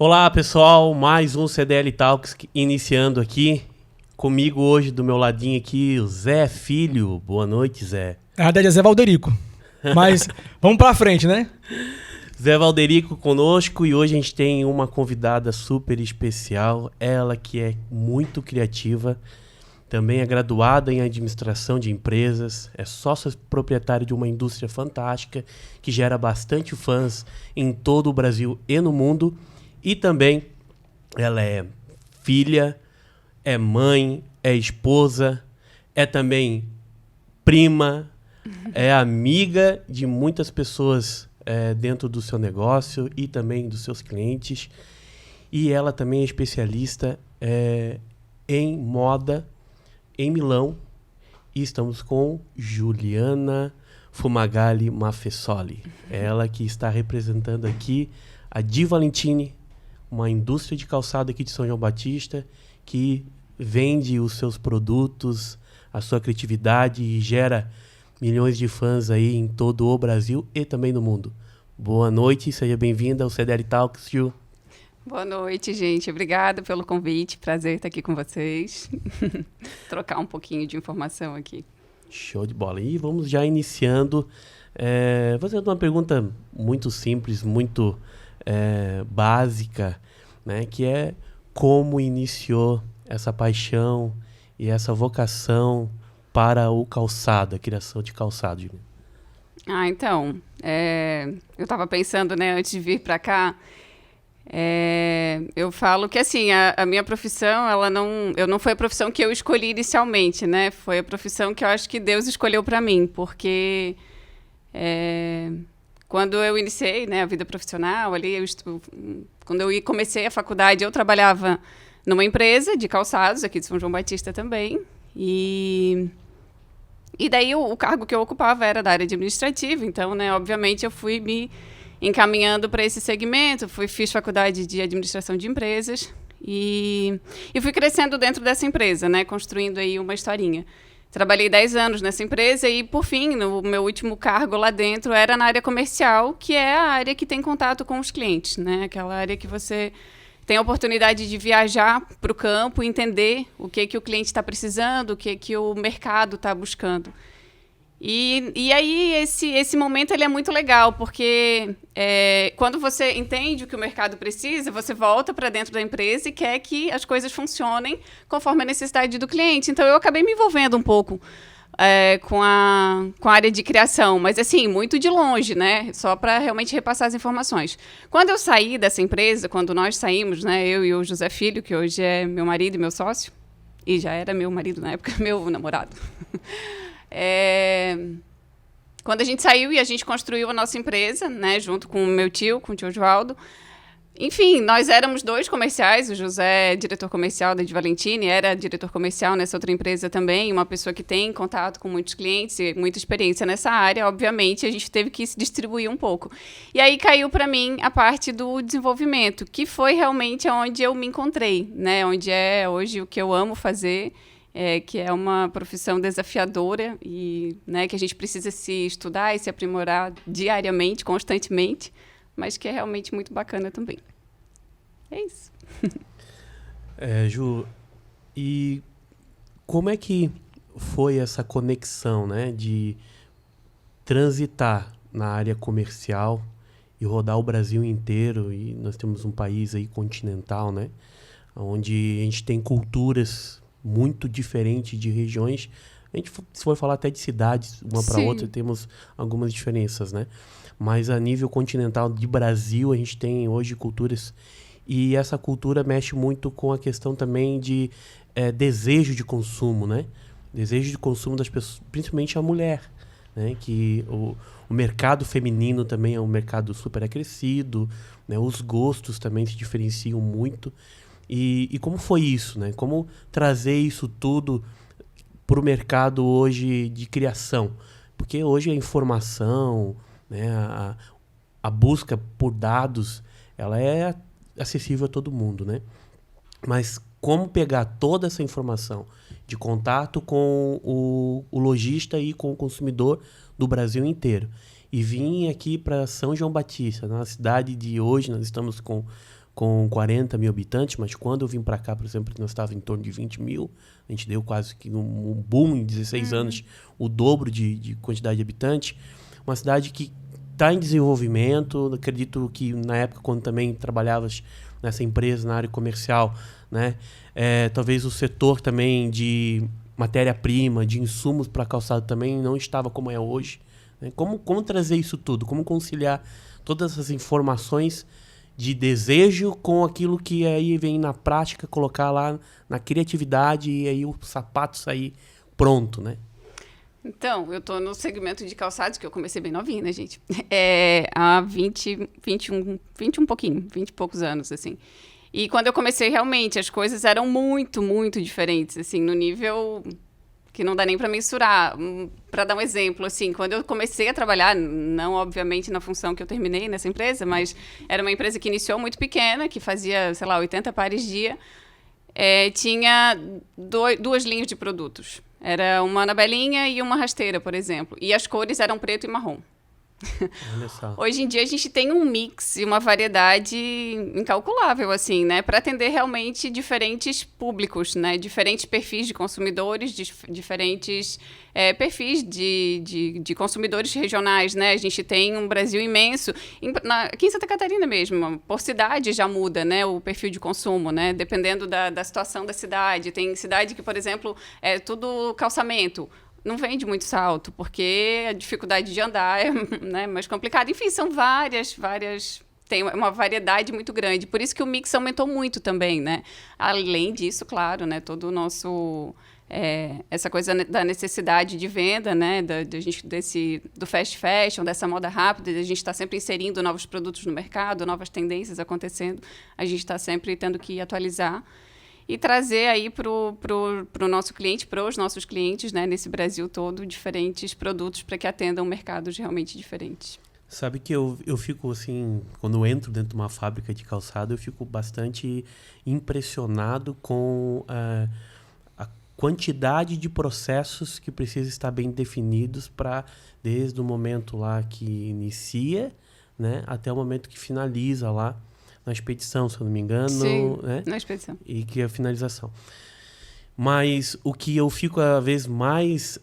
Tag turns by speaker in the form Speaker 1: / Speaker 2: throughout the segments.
Speaker 1: Olá, pessoal, mais um CDL Talks iniciando aqui. Comigo hoje, do meu ladinho aqui, o Zé Filho. Boa noite, Zé.
Speaker 2: Na verdade é Zé Valderico. Mas vamos pra frente, né?
Speaker 1: Zé Valderico conosco e hoje a gente tem uma convidada super especial. Ela que é muito criativa, também é graduada em administração de empresas, é sócia proprietária de uma indústria fantástica que gera bastante fãs em todo o Brasil e no mundo. E também ela é filha, é mãe, é esposa, é também prima, é amiga de muitas pessoas dentro do seu negócio e também dos seus clientes. E ela também é especialista em moda em Milão. E estamos com Juliana Fumagalli Maffesoli. Ela que está representando aqui a Di Valentini, uma indústria de calçado aqui de São João Batista, que vende os seus produtos, a sua criatividade e gera milhões de fãs aí em todo o Brasil e também no mundo. Boa noite, seja bem-vinda ao CDL Talks, Ju.
Speaker 3: Boa noite, gente. Obrigada pelo convite. Prazer estar aqui com vocês. Trocar um pouquinho de informação aqui.
Speaker 1: Show de bola. E vamos já iniciando, fazendo uma pergunta muito simples, muito básica, né? Que é como iniciou essa paixão e essa vocação para o calçado, a criação de calçado.
Speaker 3: Então, eu estava pensando, né, antes de vir para cá, eu falo que assim, a minha profissão, não foi a profissão que eu escolhi inicialmente, né? Foi a profissão que eu acho que Deus escolheu para mim, porque quando eu iniciei, né, a vida profissional, ali, quando eu comecei a faculdade, eu trabalhava numa empresa de calçados, aqui de São João Batista também, e daí o cargo que eu ocupava era da área administrativa, então, né, obviamente eu fui me encaminhando para esse segmento, fiz faculdade de administração de empresas e fui crescendo dentro dessa empresa, né, construindo aí uma historinha. Trabalhei 10 anos nessa empresa e, por fim, o meu último cargo lá dentro era na área comercial, que é a área que tem contato com os clientes, né? Aquela área que você tem a oportunidade de viajar para o campo e entender o que o cliente está precisando, o que o mercado está buscando. E aí, esse momento ele é muito legal, porque quando você entende o que o mercado precisa, você volta para dentro da empresa e quer que as coisas funcionem conforme a necessidade do cliente. Então, eu acabei me envolvendo um pouco com a área de criação, mas assim, muito de longe, né? Só para realmente repassar as informações. Quando eu saí dessa empresa, quando nós saímos, né, eu e o José Filho, que hoje é meu marido e meu sócio, e já era meu marido na época, meu namorado. Quando a gente saiu e a gente construiu a nossa empresa, né, junto com o meu tio, com o tio Osvaldo. Enfim, nós éramos 2 comerciais, o José, diretor comercial da Di Valentini, era diretor comercial nessa outra empresa também, uma pessoa que tem contato com muitos clientes e muita experiência nessa área. Obviamente, a gente teve que se distribuir um pouco. E aí caiu para mim a parte do desenvolvimento, que foi realmente onde eu me encontrei, né, onde é hoje o que eu amo fazer, que é uma profissão desafiadora e, né, que a gente precisa se estudar e se aprimorar diariamente, constantemente, mas que é realmente muito bacana também. É isso.
Speaker 1: Ju, e como é que foi essa conexão, né, de transitar na área comercial e rodar o Brasil inteiro? E nós temos um país aí continental, né, onde a gente tem culturas muito diferentes de regiões. A gente, se for falar até de cidades, uma para outra, temos algumas diferenças, né? Mas a nível continental de Brasil, a gente tem hoje culturas, e essa cultura mexe muito com a questão também de desejo de consumo, né? Desejo de consumo das pessoas, principalmente a mulher, né? Que o mercado feminino também é um mercado super acrescido, né? Os gostos também se diferenciam muito. E como foi isso, né? Como trazer isso tudo para o mercado hoje de criação? Porque hoje a informação, né, a busca por dados, ela é acessível a todo mundo, né? Mas como pegar toda essa informação de contato com o lojista e com o consumidor do Brasil inteiro e vim aqui para São João Batista, na cidade de hoje, nós estamos com 40 mil habitantes, mas quando eu vim para cá, por exemplo, nós estávamos em torno de 20 mil, a gente deu quase que um boom em 16 anos, o dobro de quantidade de habitantes, uma cidade que está em desenvolvimento. Acredito que na época, quando também trabalhavas nessa empresa, na área comercial, né, talvez o setor também de matéria-prima, de insumos para calçado também não estava como é hoje. Né? Como trazer isso tudo? Como conciliar todas essas informações de desejo com aquilo que aí vem na prática, colocar lá na criatividade e aí o sapato sair pronto, né?
Speaker 3: Então, eu tô no segmento de calçados, que eu comecei bem novinha, né, gente? Há 20 e poucos anos, assim. E quando eu comecei, realmente, as coisas eram muito, muito diferentes, assim, no nível que não dá nem para mensurar. Para dar um exemplo, assim, quando eu comecei a trabalhar, não obviamente na função que eu terminei nessa empresa, mas era uma empresa que iniciou muito pequena, que fazia, sei lá, 80 pares dia, tinha duas linhas de produtos. Era uma anabelinha e uma rasteira, por exemplo. E as cores eram preto e marrom.
Speaker 1: Olha só.
Speaker 3: Hoje em dia a gente tem um mix e uma variedade incalculável, assim, né? Para atender realmente diferentes públicos, né? Diferentes perfis de consumidores, diferentes perfis de consumidores regionais, né? A gente tem um Brasil imenso. Aqui em Santa Catarina mesmo, por cidade já muda, né? O perfil de consumo, né? Dependendo da situação da cidade. Tem cidade que, por exemplo, é tudo calçamento. Não vende muito salto, porque a dificuldade de andar é, né, mais complicada. Enfim, são várias... Tem uma variedade muito grande. Por isso que o mix aumentou muito também, né? Além disso, claro, né? Todo o nosso... essa coisa da necessidade de venda, né? Do fast fashion, dessa moda rápida, a gente está sempre inserindo novos produtos no mercado, novas tendências acontecendo. A gente está sempre tendo que atualizar. E trazer aí para o nosso cliente, para os nossos clientes, né, nesse Brasil todo, diferentes produtos para que atendam mercados realmente diferentes.
Speaker 1: Sabe que eu fico assim, quando eu entro dentro de uma fábrica de calçado, eu fico bastante impressionado com a quantidade de processos que precisam estar bem definidos para, desde o momento lá que inicia, né, até o momento que finaliza lá, na expedição, se eu não me engano.
Speaker 3: Sim,
Speaker 1: né?
Speaker 3: Na expedição.
Speaker 1: E que é a finalização. Mas o que eu fico, às vezes, mais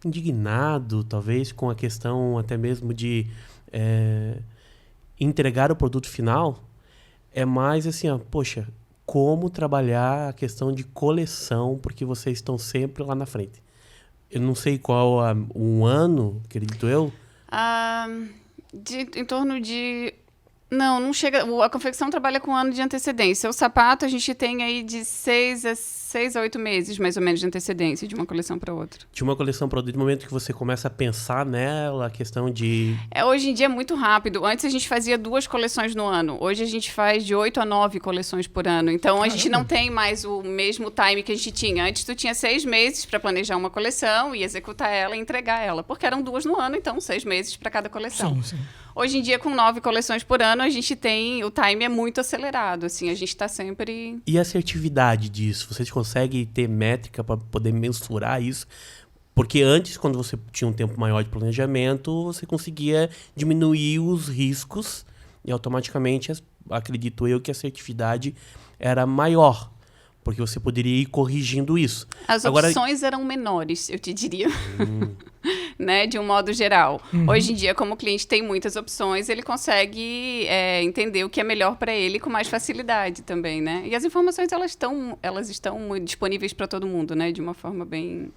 Speaker 1: indignado, talvez, com a questão até mesmo de entregar o produto final, é mais assim, poxa, como trabalhar a questão de coleção, porque vocês estão sempre lá na frente. Eu não sei qual um ano, acredito eu.
Speaker 3: Em torno de... Não chega. A confecção trabalha com um ano de antecedência. O sapato a gente tem aí de 6 a 8 meses, mais ou menos, de antecedência de uma coleção para outra.
Speaker 1: De uma coleção para outra, no momento que você começa a pensar nela, a questão de...
Speaker 3: Hoje em dia é muito rápido. Antes a gente fazia 2 coleções no ano. Hoje a gente faz de 8 a 9 coleções por ano. Então a gente não tem mais o mesmo time que a gente tinha. Antes tu tinha 6 meses para planejar uma coleção e executar ela e entregar ela. Porque eram 2 no ano, então 6 meses para cada coleção.
Speaker 2: Sim.
Speaker 3: Hoje em dia, com 9 coleções por ano, a gente tem... O time é muito acelerado, assim. A gente está sempre...
Speaker 1: E a assertividade disso? Vocês conseguem ter métrica para poder mensurar isso? Porque antes, quando você tinha um tempo maior de planejamento, você conseguia diminuir os riscos e automaticamente, acredito eu, que a assertividade era maior. Porque você poderia ir corrigindo isso.
Speaker 3: As opções eram menores, eu te diria. Né, de um modo geral. Hoje em dia, como o cliente tem muitas opções, ele consegue entender o que é melhor para ele com mais facilidade também, né? E as informações, elas estão disponíveis para todo mundo, né? De uma forma bem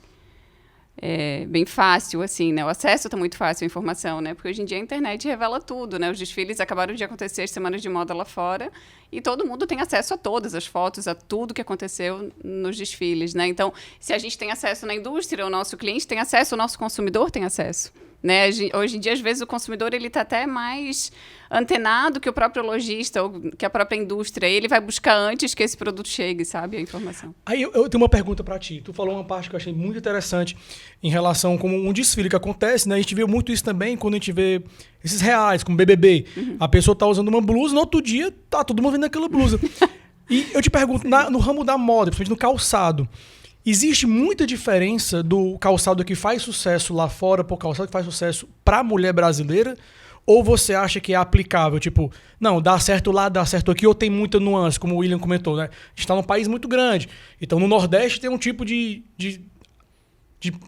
Speaker 3: fácil, assim, né? O acesso está muito fácil à informação, né? Porque hoje em dia a internet revela tudo, né? Os desfiles acabaram de acontecer, as semanas de moda lá fora, e todo mundo tem acesso a todas as fotos, a tudo que aconteceu nos desfiles, né? Então, se a gente tem acesso na indústria, o nosso cliente tem acesso, o nosso consumidor tem acesso. Né? Hoje em dia, às vezes, o consumidor está até mais antenado que o próprio lojista ou que a própria indústria. Ele vai buscar antes que esse produto chegue, sabe? A informação.
Speaker 2: Aí eu tenho uma pergunta para ti. Tu falou uma parte que eu achei muito interessante em relação com um desfile que acontece, né? A gente vê muito isso também quando a gente vê esses reais, como BBB. A pessoa tá usando uma blusa, no outro dia tá todo mundo vendo aquela blusa. E eu te pergunto, no ramo da moda, principalmente no calçado, existe muita diferença do calçado que faz sucesso lá fora pro calçado que faz sucesso pra mulher brasileira? Ou você acha que é aplicável? Tipo, não, dá certo lá, dá certo aqui, ou tem muita nuance, como o William comentou, né? A gente tá num país muito grande. Então, no Nordeste tem um tipo de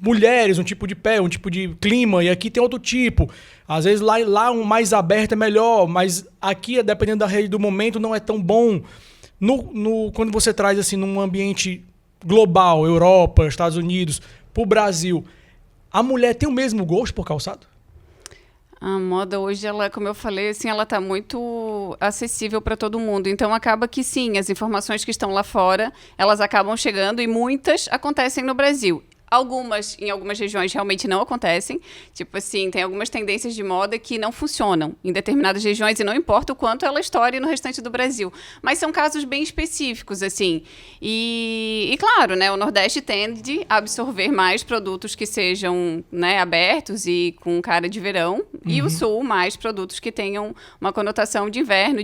Speaker 2: mulheres, um tipo de pé, um tipo de clima, e aqui tem outro tipo. Às vezes lá um mais aberto é melhor, mas aqui, dependendo da rede do momento, não é tão bom. Quando você traz assim num ambiente global, Europa, Estados Unidos, pro Brasil, a mulher tem o mesmo gosto por calçado?
Speaker 3: A moda hoje, ela, como eu falei, assim, ela está muito acessível para todo mundo. Então, acaba que sim, as informações que estão lá fora, elas acabam chegando e muitas acontecem no Brasil. Algumas, em algumas regiões, realmente não acontecem. Tipo assim, tem algumas tendências de moda que não funcionam em determinadas regiões e não importa o quanto ela estoure no restante do Brasil. Mas são casos bem específicos, assim. E claro, né, o Nordeste tende a absorver mais produtos que sejam, né, abertos e com cara de verão. E o Sul, mais produtos que tenham uma conotação de inverno,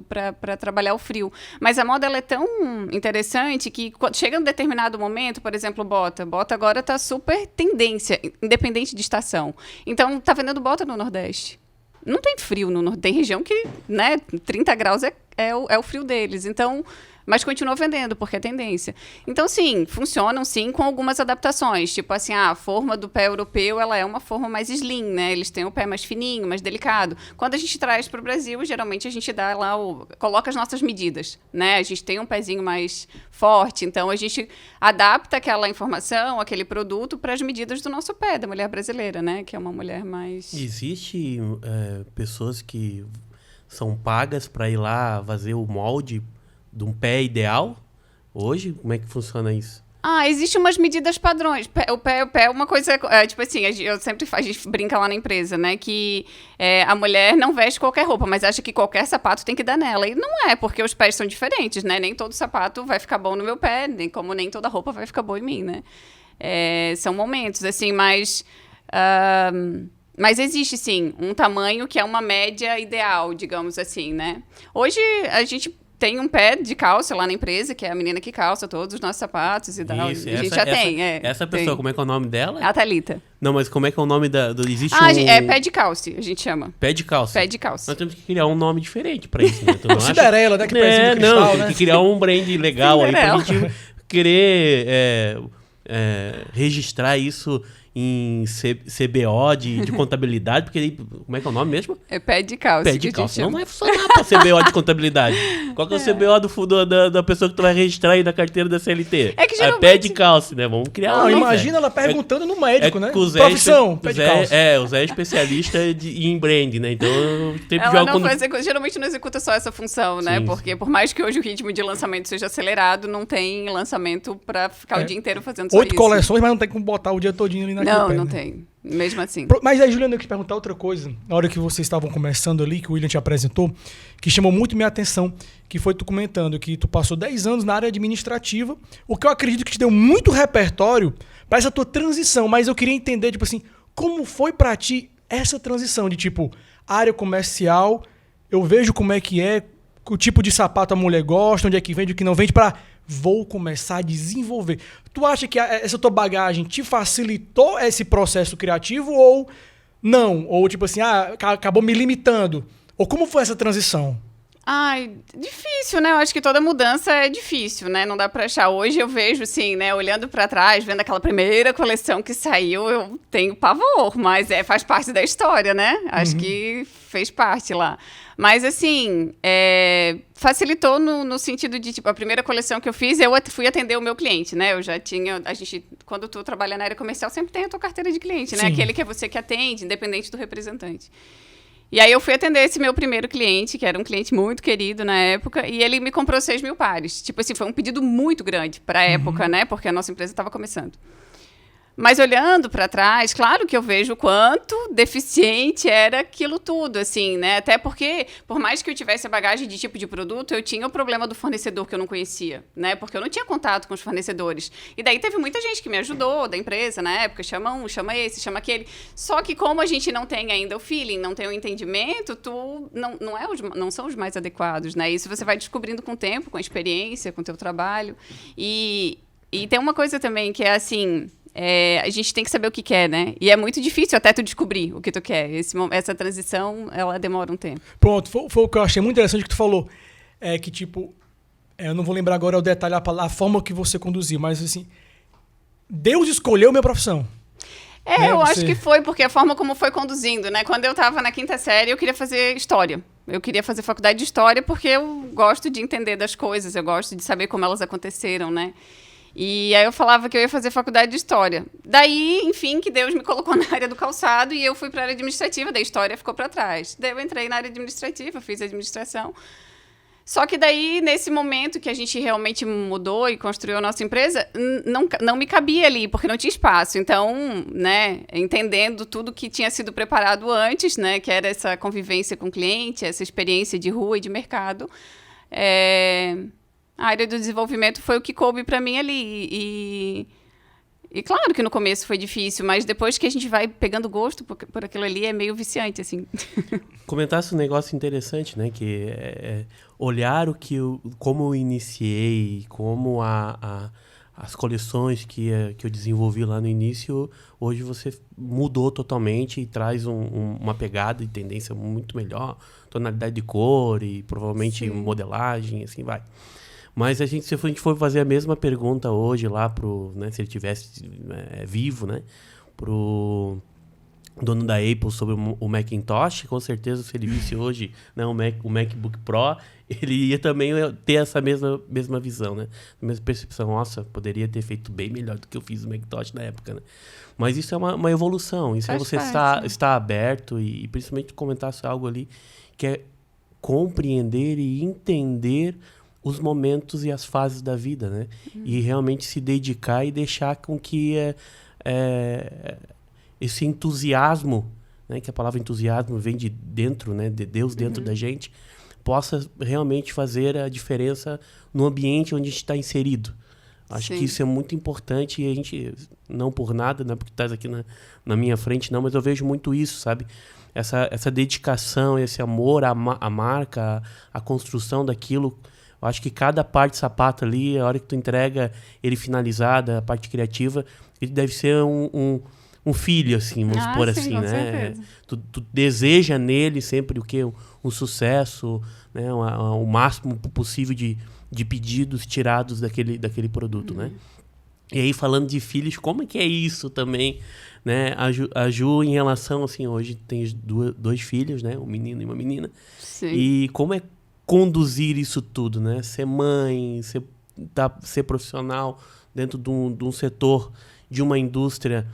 Speaker 3: para trabalhar o frio. Mas a moda, ela é tão interessante que quando chega um determinado momento, por exemplo, bota agora tá super tendência, independente de estação. Então, tá vendendo bota no Nordeste. Não tem frio no Nordeste. Tem região que, né, 30 graus é o frio deles. Então, mas continua vendendo, porque é tendência. Então, sim, funcionam, sim, com algumas adaptações. Tipo assim, a forma do pé europeu, ela é uma forma mais slim, né? Eles têm o pé mais fininho, mais delicado. Quando a gente traz para o Brasil, geralmente a gente dá lá, coloca as nossas medidas, né? A gente tem um pezinho mais forte, então a gente adapta aquela informação, aquele produto para as medidas do nosso pé, da mulher brasileira, né? Que é uma mulher mais...
Speaker 1: Existe pessoas que são pagas para ir lá fazer o molde de um pé ideal? Hoje, como é que funciona isso?
Speaker 3: Existem umas medidas padrões. O pé é uma coisa... tipo assim, a gente brinca lá na empresa, né? Que a mulher não veste qualquer roupa, mas acha que qualquer sapato tem que dar nela. E não é, porque os pés são diferentes, né? Nem todo sapato vai ficar bom no meu pé, como nem toda roupa vai ficar boa em mim, né? São momentos, assim, mas existe, sim, um tamanho que é uma média ideal, digamos assim, né? Hoje, a gente... tem um pé de calça lá na empresa, que é a menina que calça todos os nossos sapatos e tal.
Speaker 1: Isso,
Speaker 3: a gente já tem.
Speaker 1: Essa pessoa,
Speaker 3: tem.
Speaker 1: como é que é o nome dela?
Speaker 3: A Thalita.
Speaker 1: Não, mas como é que é o nome existe
Speaker 3: É pé de calça, a gente chama.
Speaker 1: Pé de calça.
Speaker 3: Pé de calça.
Speaker 1: Nós temos que criar um nome diferente pra isso, né? Tu não acha?
Speaker 2: Cinderela, né? Que pezinho de cristal,
Speaker 1: tem
Speaker 2: né?
Speaker 1: que criar um brand legal aí pra gente querer registrar isso em CBO de contabilidade, porque aí, como é que é o nome mesmo?
Speaker 3: É pé de calça.
Speaker 1: Pé de calça. Não vai funcionar pra CBO de contabilidade. Qual que é o CBO da pessoa que tu vai registrar aí na carteira da CLT?
Speaker 3: É que geralmente...
Speaker 1: pé de calça, né? Vamos criar um.
Speaker 2: Imagina ela perguntando no médico, né?
Speaker 1: Profissão,
Speaker 2: pé de calça.
Speaker 1: O Zé é especialista em brand, né? Então, eu sempre
Speaker 3: ela
Speaker 1: jogo...
Speaker 3: geralmente não executa só essa função, né?
Speaker 1: Sim.
Speaker 3: Porque por mais que hoje o ritmo de lançamento seja acelerado, não tem lançamento pra ficar o dia inteiro fazendo só
Speaker 2: 8
Speaker 3: isso.
Speaker 2: coleções, mas não tem como botar o dia todinho ali naquele pé.
Speaker 3: Não
Speaker 2: né?
Speaker 3: tem. Mesmo assim.
Speaker 2: Mas aí, Juliana, eu queria perguntar outra coisa. Na hora que vocês estavam conversando ali, que o William te apresentou, que chamou muito minha atenção, que foi tu comentando que tu passou 10 anos na área administrativa, o que eu acredito que te deu muito repertório para essa tua transição. Mas eu queria entender, tipo assim, como foi para ti essa transição de, tipo, área comercial, eu vejo como é que é, o tipo de sapato a mulher gosta, onde é que vende, o que não vende, para vou começar a desenvolver. Tu acha que essa tua bagagem te facilitou esse processo criativo ou não? Ou tipo assim, acabou me limitando? Ou como foi essa transição?
Speaker 3: Difícil, né? Eu acho que toda mudança é difícil, né? Não dá pra achar. Hoje eu vejo, assim, né? Olhando pra trás, vendo aquela primeira coleção que saiu, eu tenho pavor, mas faz parte da história, né? Acho que fez parte lá. Mas, assim, facilitou no sentido de, tipo, a primeira coleção que eu fiz, eu fui atender o meu cliente, né? Eu já tinha... quando tu trabalha na área comercial, sempre tem a tua carteira de cliente, né?
Speaker 2: Sim.
Speaker 3: Aquele que é você que atende, independente do representante. E aí eu fui atender esse meu primeiro cliente, que era um cliente muito querido na época, e ele me comprou 6 mil pares. Tipo assim, foi um pedido muito grande para a época, né? Porque a nossa empresa estava começando. Mas olhando para trás, claro que eu vejo o quanto deficiente era aquilo tudo, assim, né? Até porque, por mais que eu tivesse a bagagem de tipo de produto, eu tinha o problema do fornecedor que eu não conhecia, né? Porque eu não tinha contato com os fornecedores. E daí teve muita gente que me ajudou, da empresa, na época, chama um, chama esse, chama aquele. Só que como a gente não tem ainda o feeling, não tem o entendimento, não são os mais adequados, né? Isso você vai descobrindo com o tempo, com a experiência, com o teu trabalho. E E tem uma coisa também que é assim, a gente tem que saber o que quer, né? E é muito difícil até tu descobrir o que tu quer. Essa transição, ela demora um tempo.
Speaker 2: Pronto, foi o que eu achei muito interessante que tu falou. É que, tipo, eu não vou lembrar agora o detalhe, a forma que você conduziu, mas assim, Deus escolheu minha profissão.
Speaker 3: Eu acho que foi, porque a forma como foi conduzindo, né? Quando eu estava na 5ª série, eu queria fazer história. Eu queria fazer faculdade de história porque eu gosto de entender das coisas, eu gosto de saber como elas aconteceram, né? E aí eu falava que eu ia fazer faculdade de história. Daí, enfim, que Deus me colocou na área do calçado e eu fui para a área administrativa, da história ficou para trás. Daí eu entrei na área administrativa, fiz administração. Só que daí, nesse momento que a gente realmente mudou e construiu a nossa empresa, não me cabia ali, porque não tinha espaço. Então, né, entendendo tudo que tinha sido preparado antes, né, que era essa convivência com o cliente, essa experiência de rua e de mercado, a área do desenvolvimento foi o que coube para mim ali. E claro que no começo foi difícil, mas depois que a gente vai pegando gosto por aquilo ali, é meio viciante, assim.
Speaker 1: Comentasse um negócio interessante, né? Que olhar como eu iniciei, como as coleções que eu desenvolvi lá no início, hoje você mudou totalmente e traz uma pegada e tendência muito melhor, tonalidade de cor e provavelmente modelagem, assim vai. Mas se a gente for fazer a mesma pergunta hoje lá né, se ele tivesse vivo, né, pro dono da Apple sobre o Macintosh, com certeza se ele visse hoje, né, o MacBook Pro, ele ia também ter essa mesma visão, né, a mesma percepção. Nossa, poderia ter feito bem melhor do que eu fiz o Macintosh na época, né? Mas isso é uma evolução, isso é você estar aberto e principalmente comentasse algo ali que é compreender e entender os momentos e as fases da vida, né? E realmente se dedicar e deixar com que esse entusiasmo, né? Que a palavra entusiasmo vem de dentro, né? De Deus dentro da gente, possa realmente fazer a diferença no ambiente onde a gente está inserido. Acho que isso é muito importante e a gente, não por nada, né? Porque estás aqui na minha frente, não, mas eu vejo muito isso, sabe? Essa dedicação, esse amor à marca, à construção daquilo. Eu acho que cada parte de sapato ali, a hora que tu entrega ele finalizada, a parte criativa, ele deve ser um filho, assim, vamos supor assim,
Speaker 3: com
Speaker 1: né?
Speaker 3: certeza.
Speaker 1: Tu deseja nele sempre o quê? Um sucesso, né? O máximo possível de pedidos tirados daquele produto, né? E aí, falando de filhos, como é que é isso também, né? A Ju, em relação, assim, hoje tem dois filhos, né? Um menino e uma menina.
Speaker 3: Sim.
Speaker 1: E como é conduzir isso tudo, né? Ser mãe, ser profissional dentro de um setor, de uma indústria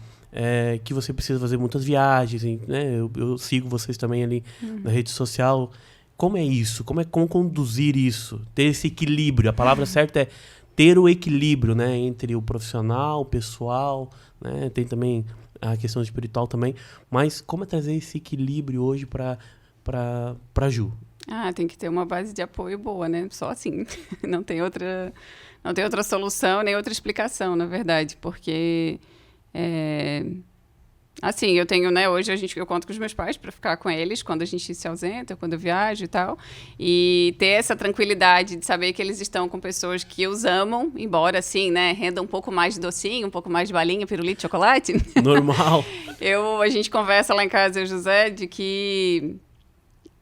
Speaker 1: que você precisa fazer muitas viagens, né? Eu sigo vocês também ali na rede social. Como é isso? Como conduzir isso? Ter esse equilíbrio. A palavra certa é ter o equilíbrio, né? Entre o profissional, o pessoal, né? Tem também a questão espiritual também. Mas como é trazer esse equilíbrio hoje para Ju?
Speaker 3: Tem que ter uma base de apoio boa, né? Só assim. Não tem outra solução, nem outra explicação, na verdade. Porque, assim, eu tenho, né? Hoje eu conto com os meus pais para ficar com eles quando a gente se ausenta, quando eu viajo e tal. E ter essa tranquilidade de saber que eles estão com pessoas que os amam, embora, assim, né? Renda um pouco mais de docinho, um pouco mais de balinha, pirulito, chocolate.
Speaker 1: Normal.
Speaker 3: A gente conversa lá em casa, eu e o José, de que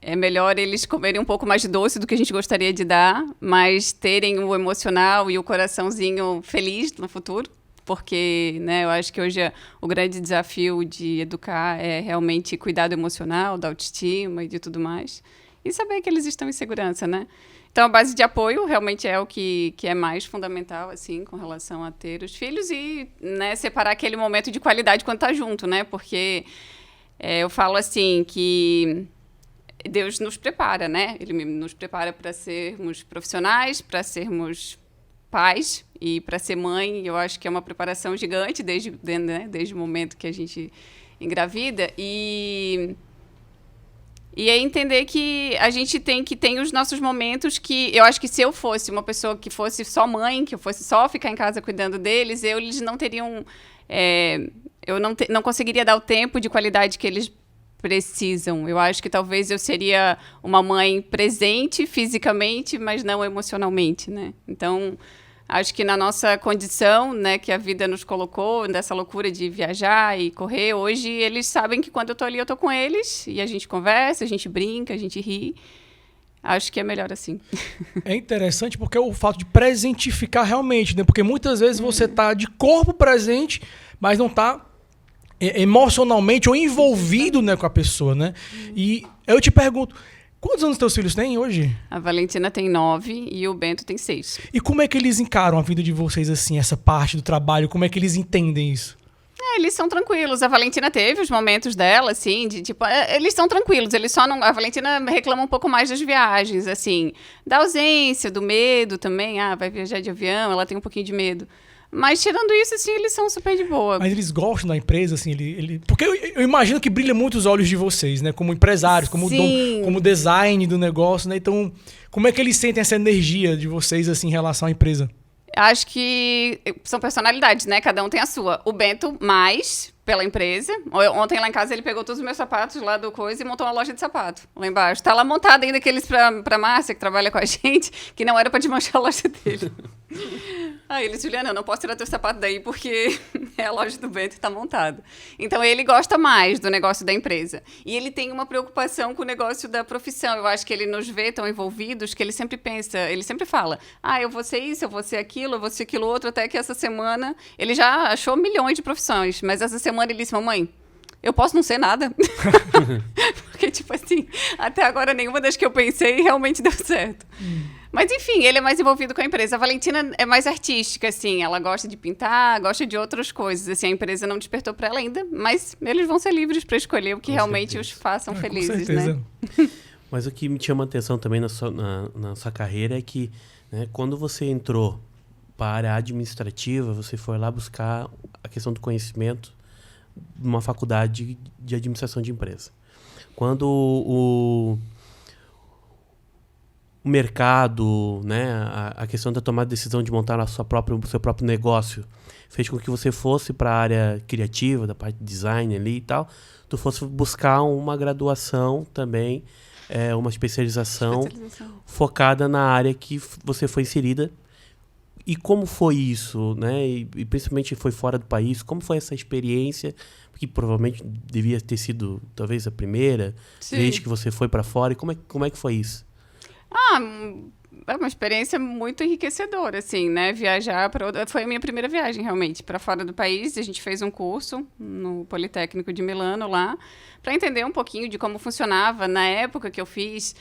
Speaker 3: é melhor eles comerem um pouco mais de doce do que a gente gostaria de dar, mas terem o emocional e o coraçãozinho feliz no futuro, porque, né, eu acho que hoje o grande desafio de educar é realmente cuidar do emocional, da autoestima e de tudo mais, e saber que eles estão em segurança, né? Então, a base de apoio realmente é o que é mais fundamental, assim, com relação a ter os filhos e, né, separar aquele momento de qualidade quando tá junto, né? Porque eu falo assim que Deus nos prepara, né? Ele nos prepara para sermos profissionais, para sermos pais e para ser mãe. Eu acho que é uma preparação gigante desde o momento que a gente engravida. E é entender que a gente tem que ter os nossos momentos que... Eu acho que se eu fosse uma pessoa que fosse só mãe, que eu fosse só ficar em casa cuidando deles, eles não teriam... eu não conseguiria dar o tempo de qualidade que eles precisam. Eu acho que talvez eu seria uma mãe presente fisicamente, mas não emocionalmente, né? Então, Acho que na nossa condição, né, que a vida nos colocou, dessa loucura de viajar e correr, hoje eles sabem que quando eu tô ali, eu tô com eles, e a gente conversa, a gente brinca, a gente ri. Acho que é melhor assim.
Speaker 2: É interessante porque é o fato de presentificar realmente, né? Porque muitas vezes você tá de corpo presente, mas não tá emocionalmente ou envolvido, né, com a pessoa, né? E eu te pergunto, quantos anos teus filhos têm hoje?
Speaker 3: A Valentina tem 9 e o Bento tem 6.
Speaker 2: E como é que eles encaram a vida de vocês, assim, essa parte do trabalho? Como é que eles entendem isso?
Speaker 3: Eles são tranquilos. A Valentina teve os momentos dela, assim, de tipo... eles são tranquilos, eles só não... A Valentina reclama um pouco mais das viagens, assim. Da ausência, do medo também. Ah, vai viajar de avião, ela tem um pouquinho de medo. Mas tirando isso, assim, eles são super de boa.
Speaker 2: Mas eles gostam da empresa, assim, porque eu imagino que brilha muito os olhos de vocês, né? Como empresários, como como design do negócio, né? Então, como é que eles sentem essa energia de vocês, assim, em relação à empresa?
Speaker 3: Acho que são personalidades, né? Cada um tem a sua. O Bento, mais pela empresa. Ontem lá em casa ele pegou todos os meus sapatos lá do coisa e montou uma loja de sapato lá embaixo. Tá lá montada ainda aqueles pra Márcia, que trabalha com a gente, que não era pra desmanchar a loja dele. Aí ele disse, Juliana, eu não posso tirar teu sapato daí porque é a loja do Bento e tá montada. Então ele gosta mais do negócio da empresa. E ele tem uma preocupação com o negócio da profissão. Eu acho que ele nos vê tão envolvidos que ele sempre pensa, ele sempre fala, eu vou ser isso, eu vou ser aquilo, eu vou ser aquilo outro, até que essa semana ele já achou milhões de profissões, mas essa semana ele disse, mamãe, eu posso não ser nada. Porque, tipo assim, até agora nenhuma das que eu pensei realmente deu certo. Mas, enfim, ele é mais envolvido com a empresa. A Valentina é mais artística, assim. Ela gosta de pintar, gosta de outras coisas. Assim, a empresa não despertou para ela ainda, mas eles vão ser livres para escolher o que realmente os façam felizes,
Speaker 2: com certeza.
Speaker 3: Né?
Speaker 1: Mas o que me chama a atenção também na sua carreira é que, né, quando você entrou para a área administrativa, você foi lá buscar a questão do conhecimento numa faculdade de administração de empresa. Quando o mercado, né, a questão da tomada de decisão de montar o seu próprio negócio fez com que você fosse para a área criativa, da parte de design ali e tal, tu fosse buscar uma graduação também, uma especialização focada na área que você foi inserida. E como foi isso, né? E principalmente foi fora do país, como foi essa experiência? Que provavelmente devia ter sido talvez a primeira vez que você foi para fora. E como é que foi isso?
Speaker 3: É uma experiência muito enriquecedora, assim, né? Viajar foi a minha primeira viagem, realmente, para fora do país. A gente fez um curso no Politécnico de Milano lá, para entender um pouquinho de como funcionava. Na época que eu fiz,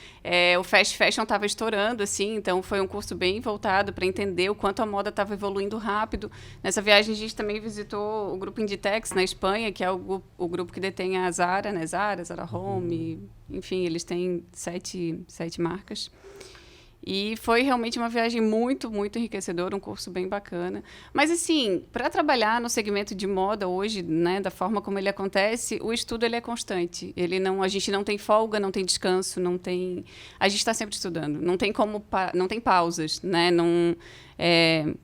Speaker 3: o fast fashion estava estourando, assim, então foi um curso bem voltado para entender o quanto a moda estava evoluindo rápido. Nessa viagem, a gente também visitou o grupo Inditex, na Espanha, que é o grupo que detém a Zara, né? Zara Home, enfim, eles têm 7 marcas. E foi realmente uma viagem muito, muito enriquecedora, um curso bem bacana. Mas, assim, para trabalhar no segmento de moda hoje, né, da forma como ele acontece, o estudo ele é constante. A gente não tem folga, não tem descanso, a gente está sempre estudando. Não tem pausas, né?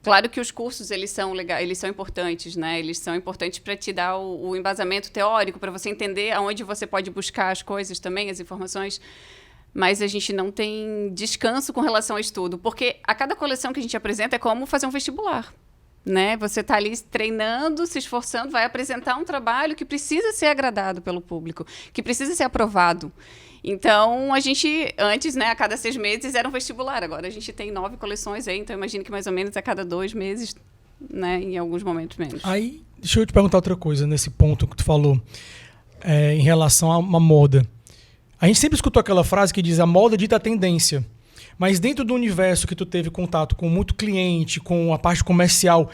Speaker 3: Claro que os cursos eles são legais, eles são importantes, né? Eles são importantes para te dar o embasamento teórico, para você entender aonde você pode buscar as coisas também, as informações. Mas a gente não tem descanso com relação ao estudo, porque a cada coleção que a gente apresenta é como fazer um vestibular, né? Você está ali treinando, se esforçando, vai apresentar um trabalho que precisa ser agradado pelo público, que precisa ser aprovado. Então, a gente, antes, né, a cada 6 meses era um vestibular, agora a gente tem 9 coleções aí, então imagino que mais ou menos a cada 2 meses, né, em alguns momentos menos.
Speaker 2: Aí, deixa eu te perguntar outra coisa nesse ponto que tu falou, em relação a uma moda. A gente sempre escutou aquela frase que diz a moda dita a tendência. Mas dentro do universo que tu teve contato com muito cliente, com a parte comercial,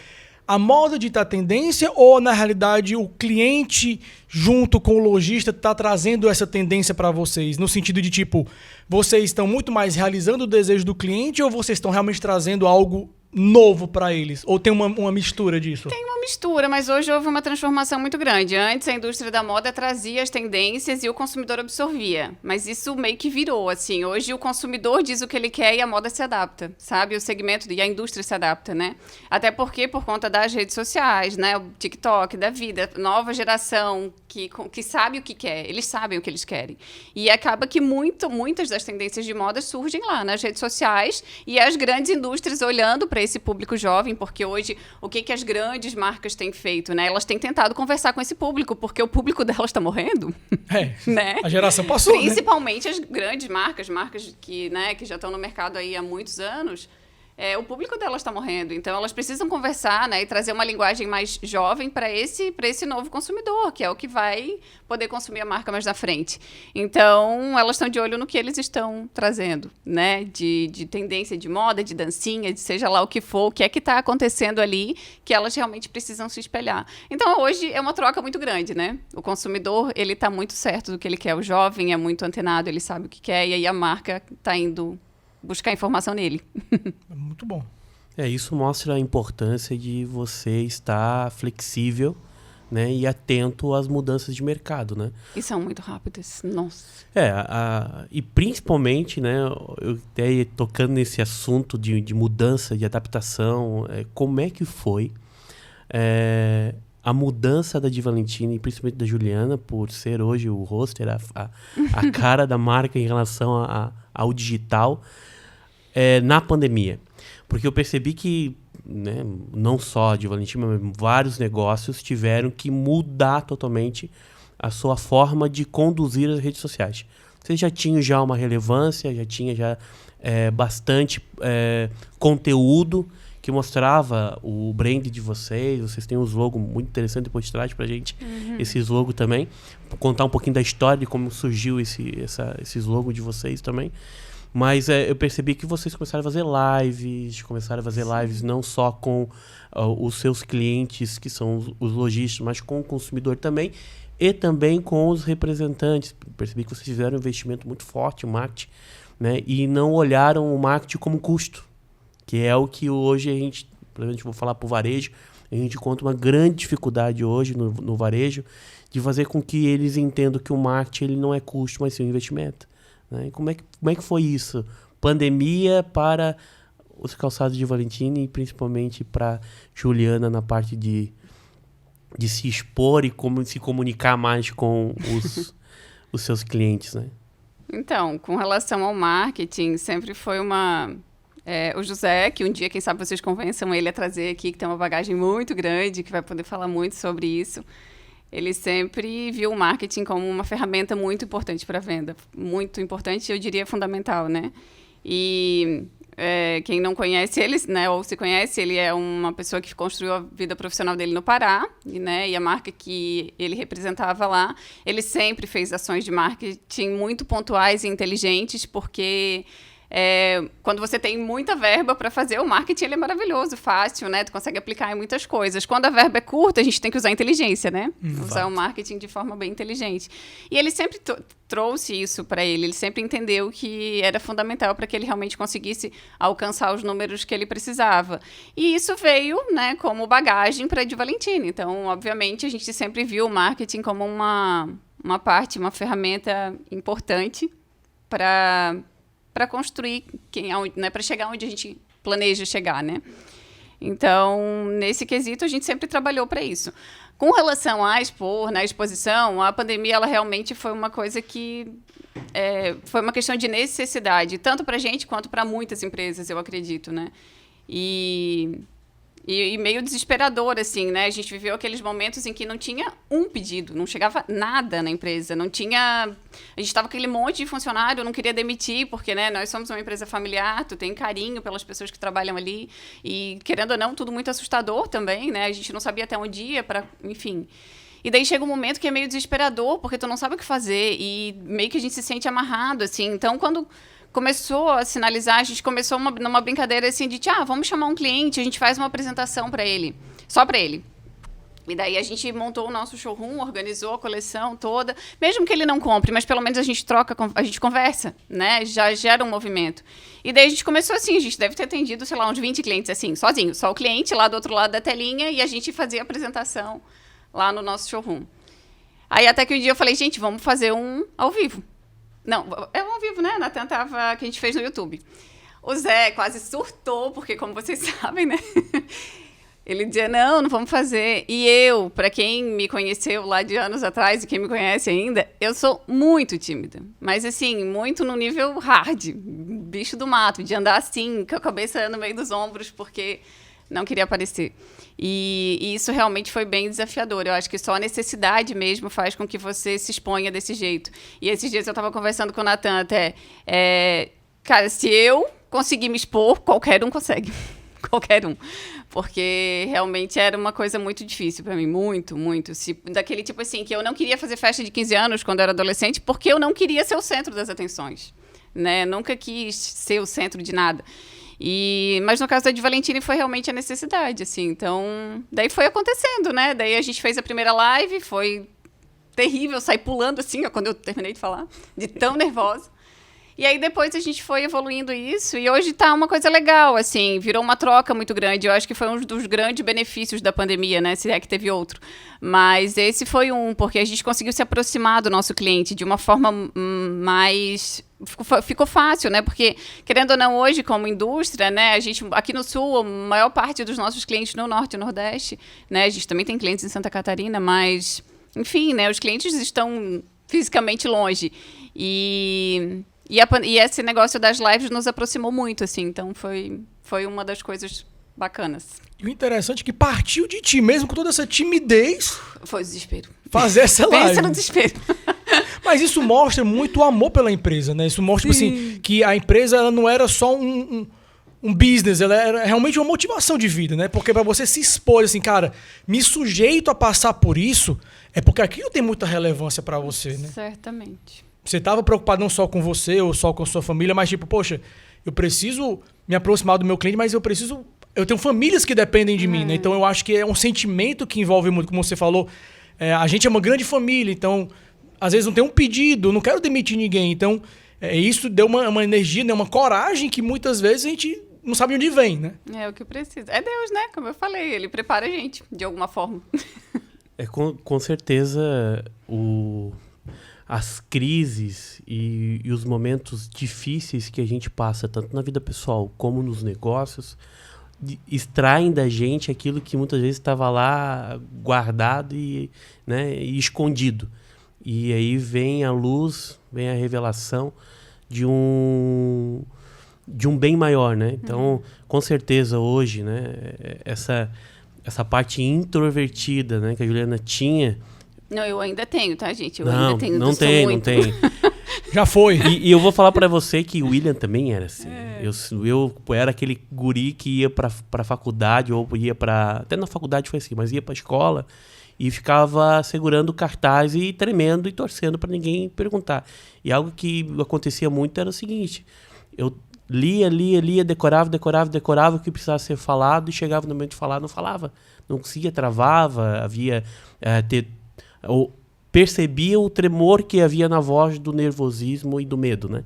Speaker 2: a moda dita a tendência ou, na realidade, o cliente, junto com o lojista, está trazendo essa tendência para vocês? No sentido de, tipo, vocês estão muito mais realizando o desejo do cliente ou vocês estão realmente trazendo algo novo para eles? Ou tem uma mistura disso?
Speaker 3: Tem uma mistura, mas hoje houve uma transformação muito grande. Antes, a indústria da moda trazia as tendências e o consumidor absorvia. Mas isso meio que virou, assim. Hoje, o consumidor diz o que ele quer e a moda se adapta, sabe? O segmento e a indústria se adapta, né? Até porque, por conta das redes sociais, né? O TikTok, da vida, nova geração que sabe o que quer. Eles sabem o que eles querem. E acaba que muitas das tendências de moda surgem lá nas redes sociais e as grandes indústrias olhando para esse público jovem, porque hoje, o que as grandes marcas têm feito, né? Elas têm tentado conversar com esse público, porque o público delas está morrendo. Né?
Speaker 2: A geração passou,
Speaker 3: Principalmente as grandes marcas que, né, que já estão no mercado aí há muitos anos, o público delas está morrendo. Então, elas precisam conversar, né, e trazer uma linguagem mais jovem para esse novo consumidor, que é o que vai poder consumir a marca mais na frente. Então, elas estão de olho no que eles estão trazendo, né, de tendência de moda, de dancinha, de seja lá o que for, o que é que está acontecendo ali, que elas realmente precisam se espelhar. Então, hoje é uma troca muito grande, né? O consumidor, ele está muito certo do que ele quer. O jovem é muito antenado, ele sabe o que quer, e aí a marca está indo buscar informação nele.
Speaker 2: Muito bom.
Speaker 1: Isso mostra a importância de você estar flexível, né, e atento às mudanças de mercado, né?
Speaker 3: E são muito rápidas, nossa.
Speaker 1: E principalmente, né, eu até tocando nesse assunto de mudança, de adaptação, como é que foi a mudança da Di Valentini, principalmente da Juliana, por ser hoje o roster, a cara da marca em relação ao digital, na pandemia. Porque eu percebi que, né, não só a Di Valentini, mas vários negócios tiveram que mudar totalmente a sua forma de conduzir as redes sociais. Vocês já tinham uma relevância, já tinha bastante conteúdo que mostrava o brand de vocês. Vocês têm uns logos muito interessantes, depois traz pra gente esses logos também. Contar um pouquinho da história de como surgiu esses logos de vocês também. Mas eu percebi que vocês começaram a fazer lives não só com os seus clientes, que são os lojistas, mas com o consumidor também, e também com os representantes. Percebi que vocês fizeram um investimento muito forte em marketing, né, e não olharam o marketing como custo, que é o que hoje a gente, provavelmente vou falar para o varejo, a gente encontra uma grande dificuldade hoje no varejo de fazer com que eles entendam que o marketing ele não é custo, mas sim um investimento. Né? E como é que foi isso? Pandemia para os calçados de Valentini e principalmente para Juliana na parte de se expor e como se comunicar mais com os seus clientes, né?
Speaker 3: Então, com relação ao marketing, sempre foi o José, que um dia, quem sabe, vocês convençam ele a trazer aqui, que tem uma bagagem muito grande, que vai poder falar muito sobre isso. Ele sempre viu o marketing como uma ferramenta muito importante para a venda. Muito importante, eu diria fundamental, né? E quem não conhece ele, né, ou se conhece, ele é uma pessoa que construiu a vida profissional dele no Pará, né, e a marca que ele representava lá, ele sempre fez ações de marketing muito pontuais e inteligentes, porque quando você tem muita verba para fazer, o marketing ele é maravilhoso, fácil, né? Tu consegue aplicar em muitas coisas. Quando a verba é curta, a gente tem que usar inteligência, né? Usar o marketing de forma bem inteligente. E ele sempre trouxe isso para ele. Ele sempre entendeu que era fundamental para que ele realmente conseguisse alcançar os números que ele precisava. E isso veio, né, como bagagem para a Di Valentini. Então, obviamente, a gente sempre viu o marketing como uma ferramenta importante para construir, né, para chegar onde a gente planeja chegar, né? Então, nesse quesito, a gente sempre trabalhou para isso. Com relação a expor, na exposição, a pandemia, ela realmente foi uma coisa que foi uma questão de necessidade, tanto para a gente quanto para muitas empresas, eu acredito, né? E meio desesperador, assim, né? A gente viveu aqueles momentos em que não tinha um pedido, não chegava nada na empresa, não tinha... A gente estava com aquele monte de funcionário, não queria demitir, porque, né, nós somos uma empresa familiar, tu tem carinho pelas pessoas que trabalham ali, e, querendo ou não, tudo muito assustador também, né? A gente não sabia até onde ia, enfim... E daí chega um momento que é meio desesperador, porque tu não sabe o que fazer, e meio que a gente se sente amarrado, assim. Então, quando começou a sinalizar, a gente começou numa brincadeira assim de, vamos chamar um cliente, a gente faz uma apresentação para ele, só para ele. E daí a gente montou o nosso showroom, organizou a coleção toda. Mesmo que ele não compre, mas pelo menos a gente troca, a gente conversa, né? Já gera um movimento. E daí a gente começou assim, a gente deve ter atendido, sei lá, uns 20 clientes assim, sozinho. Só o cliente lá do outro lado da telinha e a gente fazia a apresentação lá no nosso showroom. Aí até que um dia eu falei, gente, vamos fazer um ao vivo. Não, é um ao vivo, né? Natan tava, que a gente fez no YouTube. O Zé quase surtou, porque como vocês sabem, né? Ele dizia, não vamos fazer. E eu, para quem me conheceu lá de anos atrás e quem me conhece ainda, eu sou muito tímida. Mas assim, muito no nível hard, bicho do mato, de andar assim, com a cabeça no meio dos ombros, porque não queria aparecer. E isso realmente foi bem desafiador. Eu acho que só a necessidade mesmo faz com que você se exponha desse jeito. E esses dias eu estava conversando com o Natan até. Cara, se eu conseguir me expor, qualquer um consegue. Qualquer um. Porque realmente era uma coisa muito difícil para mim. Muito, muito. Daquele tipo assim, que eu não queria fazer festa de 15 anos quando eu era adolescente, porque eu não queria ser o centro das atenções. Né? Nunca quis ser o centro de nada. Mas no caso da de Valentine foi realmente a necessidade, assim. Então, daí foi acontecendo, né? Daí a gente fez a primeira live, foi terrível, saí pulando assim, ó, quando eu terminei de falar, de tão nervosa. E aí depois a gente foi evoluindo isso e hoje tá uma coisa legal, assim, virou uma troca muito grande. Eu acho que foi um dos grandes benefícios da pandemia, né? Se é que teve outro. Mas esse foi porque a gente conseguiu se aproximar do nosso cliente de uma forma mais... Ficou fácil, né? Porque, querendo ou não, hoje, como indústria, né? A gente, aqui no Sul, a maior parte dos nossos clientes no Norte e Nordeste, né? A gente também tem clientes em Santa Catarina, mas, enfim, né? Os clientes estão fisicamente longe. E esse negócio das lives nos aproximou muito, assim. Então, foi uma das coisas bacanas.
Speaker 2: E o interessante é que partiu de ti, mesmo com toda essa timidez.
Speaker 3: Foi o desespero.
Speaker 2: Fazer essa live.
Speaker 3: Pensa no desespero.
Speaker 2: Mas isso mostra muito amor pela empresa, né? Isso mostra, tipo assim, que a empresa ela não era só um business, ela era realmente uma motivação de vida, né? Porque para você se expor, assim, cara, me sujeito a passar por isso, é porque aquilo tem muita relevância para você, né?
Speaker 3: Certamente.
Speaker 2: Você estava preocupado não só com você ou só com a sua família, mas tipo, poxa, eu preciso me aproximar do meu cliente, mas eu tenho famílias que dependem de mim, né? Então eu acho que é um sentimento que envolve muito, como você falou, a gente é uma grande família, então às vezes não tem um pedido, não quero demitir ninguém, então isso deu uma energia, né? Uma coragem que muitas vezes a gente não sabe onde vem, né?
Speaker 3: É o que precisa. É Deus, né? Como eu falei, ele prepara a gente, de alguma forma.
Speaker 1: Com certeza as crises e os momentos difíceis que a gente passa, tanto na vida pessoal como nos negócios, extraem da gente aquilo que muitas vezes estava lá guardado e escondido. E aí vem a luz, vem a revelação de um bem maior, né? Então, com certeza hoje, né, essa parte introvertida, né, que a Juliana tinha...
Speaker 3: Não, eu ainda tenho, tá, gente?
Speaker 1: Não tem.
Speaker 2: Já foi.
Speaker 1: E eu vou falar pra você que o William também era assim. Eu era aquele guri que ia pra faculdade, ou ia pra... Até na faculdade foi assim, mas ia pra escola e ficava segurando cartaz e tremendo e torcendo pra ninguém perguntar. E algo que acontecia muito era o seguinte: eu lia, decorava o que precisava ser falado e chegava no momento de falar, não falava. Não conseguia, travava, percebia o tremor que havia na voz do nervosismo e do medo, né?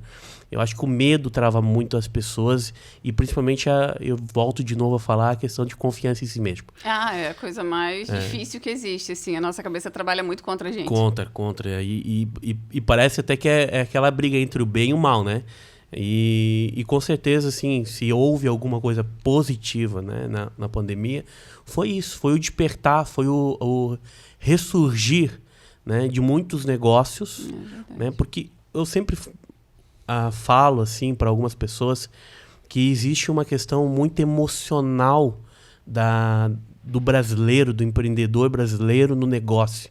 Speaker 1: Eu acho que o medo trava muito as pessoas e principalmente, eu volto de novo a falar, a questão de confiança em si mesmo.
Speaker 3: É a coisa mais difícil que existe, assim. A nossa cabeça trabalha muito contra a gente.
Speaker 1: Contra. E parece até que é aquela briga entre o bem e o mal, né? E com certeza, assim, se houve alguma coisa positiva, né, na pandemia, foi isso. Foi o despertar, foi o ressurgir, né, de muitos negócios, né, porque eu sempre falo assim para algumas pessoas que existe uma questão muito emocional do brasileiro, do empreendedor brasileiro no negócio.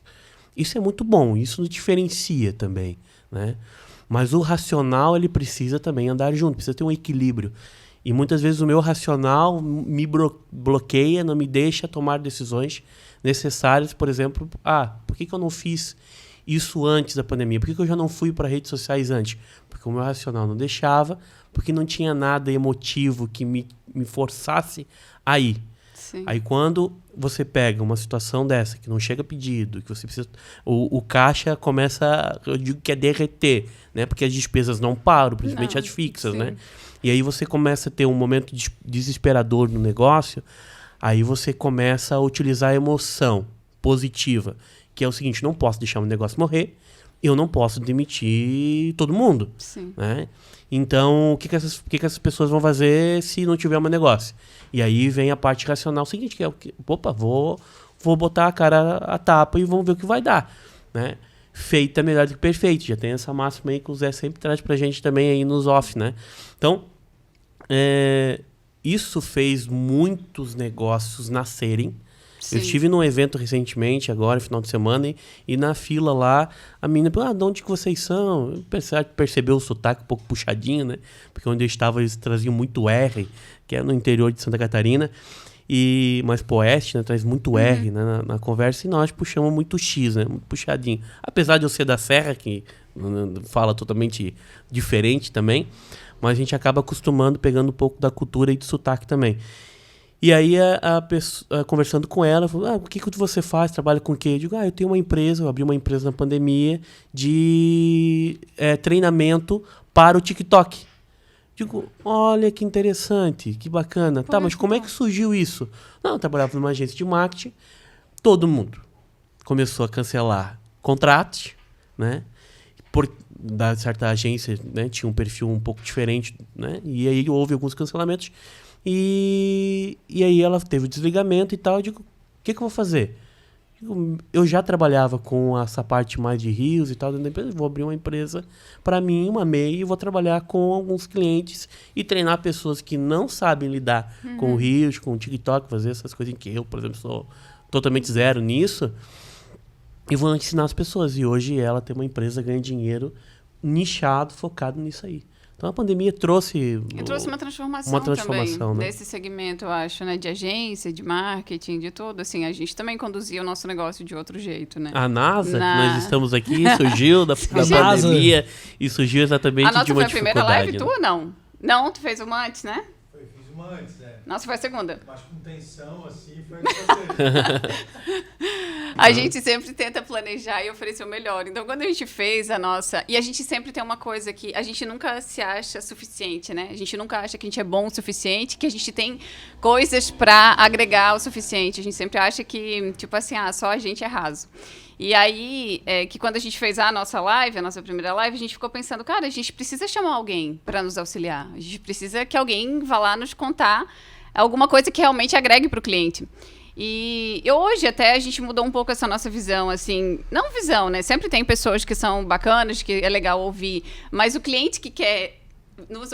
Speaker 1: Isso é muito bom, isso nos diferencia também, né? Mas o racional, ele precisa também andar junto, precisa ter um equilíbrio. E muitas vezes o meu racional me bloqueia, não me deixa tomar decisões necessárias. Por exemplo, por que eu não fiz isso antes da pandemia? Por que eu já não fui para redes sociais antes? Porque o meu racional não deixava, porque não tinha nada emotivo que me forçasse a ir.
Speaker 3: Sim.
Speaker 1: Aí quando você pega uma situação dessa, que não chega pedido, que você precisa... O caixa começa, eu digo que é derreter, né? Porque as despesas não param, principalmente
Speaker 3: Não,
Speaker 1: as fixas,
Speaker 3: sim.
Speaker 1: né? E aí você começa a ter um momento desesperador no negócio, aí você começa a utilizar a emoção positiva, que é o seguinte, não posso deixar o negócio morrer, eu não posso demitir todo mundo,
Speaker 3: Sim.
Speaker 1: né? Então, o que essas pessoas vão fazer se não tiver um negócio? E aí vem a parte racional seguinte, que é o que, opa, vou botar a cara a tapa e vamos ver o que vai dar, né? Feito é melhor do que perfeito. Já tem essa máxima aí que o Zé sempre traz pra gente também aí nos off, né? Então, isso fez muitos negócios nascerem.
Speaker 3: Sim.
Speaker 1: Eu estive num evento recentemente, agora, final de semana, e na fila lá, a menina falou, de onde que vocês são? Percebeu o sotaque um pouco puxadinho, né? Porque onde eu estava eles traziam muito R, que é no interior de Santa Catarina, mas pro oeste, né, traz muito R, né, na conversa, e nós puxamos muito X, né? Muito puxadinho. Apesar de eu ser da Serra, que fala totalmente diferente também, mas a gente acaba acostumando, pegando um pouco da cultura e do sotaque também. E aí, a pessoa, conversando com ela, falou, o que você faz? Trabalha com o quê? Eu digo, eu tenho uma empresa, eu abri uma empresa na pandemia de treinamento para o TikTok. Digo, olha que interessante, que bacana. Tá, mas como é que surgiu isso? Não, eu trabalhava numa agência de marketing, todo mundo começou a cancelar contratos, né? Da certa agência, né, tinha um perfil um pouco diferente, né? E aí houve alguns cancelamentos. E aí ela teve o desligamento e tal. Eu digo, o que eu vou fazer? Eu já trabalhava com essa parte mais de rios e tal dentro da empresa. Vou abrir uma empresa para mim, uma MEI, e vou trabalhar com alguns clientes e treinar pessoas que não sabem lidar com o rios, com o TikTok, fazer essas coisas em que eu, por exemplo, sou totalmente zero nisso. E vou ensinar as pessoas. E hoje ela tem uma empresa, ganha dinheiro nichado, focado nisso aí. Então a pandemia trouxe
Speaker 3: uma transformação também,
Speaker 1: né?
Speaker 3: Nesse segmento, eu acho, né? De agência, de marketing, de tudo. Assim, a gente também conduzia o nosso negócio de outro jeito, né?
Speaker 1: A NASA, que nós estamos aqui, surgiu da pandemia e surgiu exatamente de uma dificuldade.
Speaker 3: A nossa foi a primeira live tua, não? Não, tu fez uma antes, né?
Speaker 4: Fiz uma antes, né?
Speaker 3: Nossa, foi a segunda.
Speaker 4: Mas com tensão, assim, foi você.
Speaker 3: A gente sempre tenta planejar e oferecer o melhor. Então, quando a gente fez a nossa... E a gente sempre tem uma coisa que a gente nunca se acha suficiente, né? A gente nunca acha que a gente é bom o suficiente, que a gente tem coisas pra agregar o suficiente. A gente sempre acha que, tipo assim, só a gente é raso. E aí, que quando a gente fez a nossa live, a nossa primeira live, a gente ficou pensando, cara, a gente precisa chamar alguém para nos auxiliar. A gente precisa que alguém vá lá nos contar alguma coisa que realmente agregue para o cliente. E hoje até a gente mudou um pouco essa nossa visão, assim, não visão, né? Sempre tem pessoas que são bacanas, que é legal ouvir, mas o cliente que quer...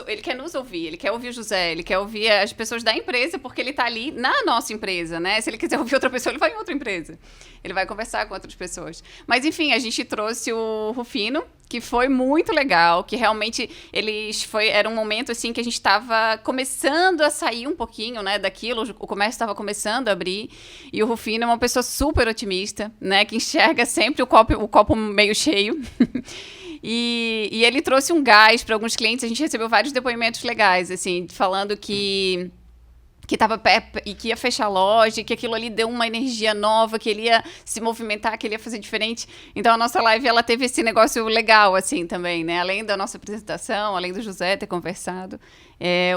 Speaker 3: ele quer nos ouvir, ele quer ouvir o José, ele quer ouvir as pessoas da empresa, porque ele está ali na nossa empresa, né? Se ele quiser ouvir outra pessoa, ele vai em outra empresa. Ele vai conversar com outras pessoas. Mas, enfim, a gente trouxe o Rufino, que foi muito legal, que realmente era um momento, assim, que a gente estava começando a sair um pouquinho, né, daquilo, o comércio estava começando a abrir, e o Rufino é uma pessoa super otimista, né, que enxerga sempre o copo meio cheio. E ele trouxe um gás para alguns clientes. A gente recebeu vários depoimentos legais, assim, falando que estava e que ia fechar a loja, que aquilo ali deu uma energia nova, que ele ia se movimentar, que ele ia fazer diferente. Então a nossa live, ela teve esse negócio legal, assim, também, né? Além da nossa apresentação, além do José ter conversado,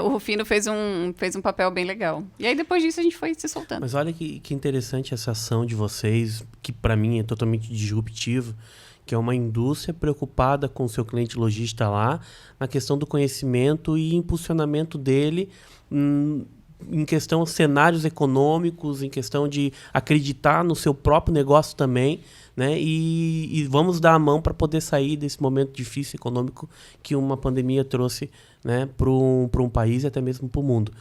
Speaker 3: o Rufino fez um papel bem legal. E aí depois disso a gente foi se soltando.
Speaker 1: Mas olha que interessante essa ação de vocês, que para mim é totalmente disruptiva, que é uma indústria preocupada com o seu cliente lojista lá, na questão do conhecimento e impulsionamento dele, em questão de cenários econômicos, em questão de acreditar no seu próprio negócio também, né? E vamos dar a mão para poder sair desse momento difícil econômico que uma pandemia trouxe, né, para um país e até mesmo para o mundo.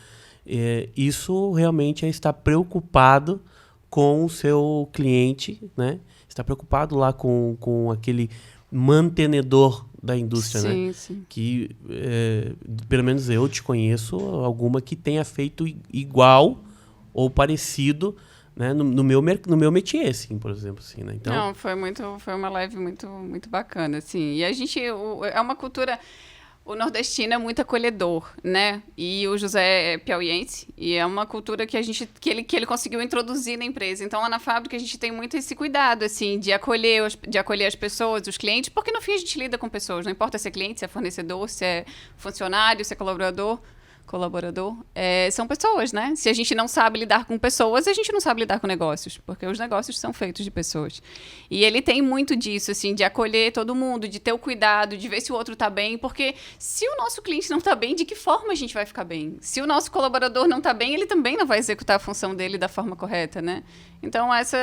Speaker 1: Isso realmente é estar preocupado com o seu cliente, né? Está preocupado lá com aquele mantenedor da indústria,
Speaker 3: sim,
Speaker 1: né?
Speaker 3: Sim.
Speaker 1: Que, pelo menos eu te conheço alguma que tenha feito igual ou parecido, né? no meu métier, assim, por exemplo. Assim, né? Então,
Speaker 3: não, foi uma live muito, muito bacana, assim. E a gente... É uma cultura... O nordestino é muito acolhedor, né? E o José é piauiense, e é uma cultura que ele conseguiu introduzir na empresa. Então, lá na fábrica, a gente tem muito esse cuidado, assim, de acolher as pessoas, os clientes, porque no fim a gente lida com pessoas, não importa se é cliente, se é fornecedor, se é funcionário, se é colaborador, são pessoas, né? Se a gente não sabe lidar com pessoas, a gente não sabe lidar com negócios, porque os negócios são feitos de pessoas. E ele tem muito disso, assim, de acolher todo mundo, de ter o cuidado, de ver se o outro tá bem, porque se o nosso cliente não tá bem, de que forma a gente vai ficar bem? Se o nosso colaborador não tá bem, ele também não vai executar a função dele da forma correta, né? Então, essa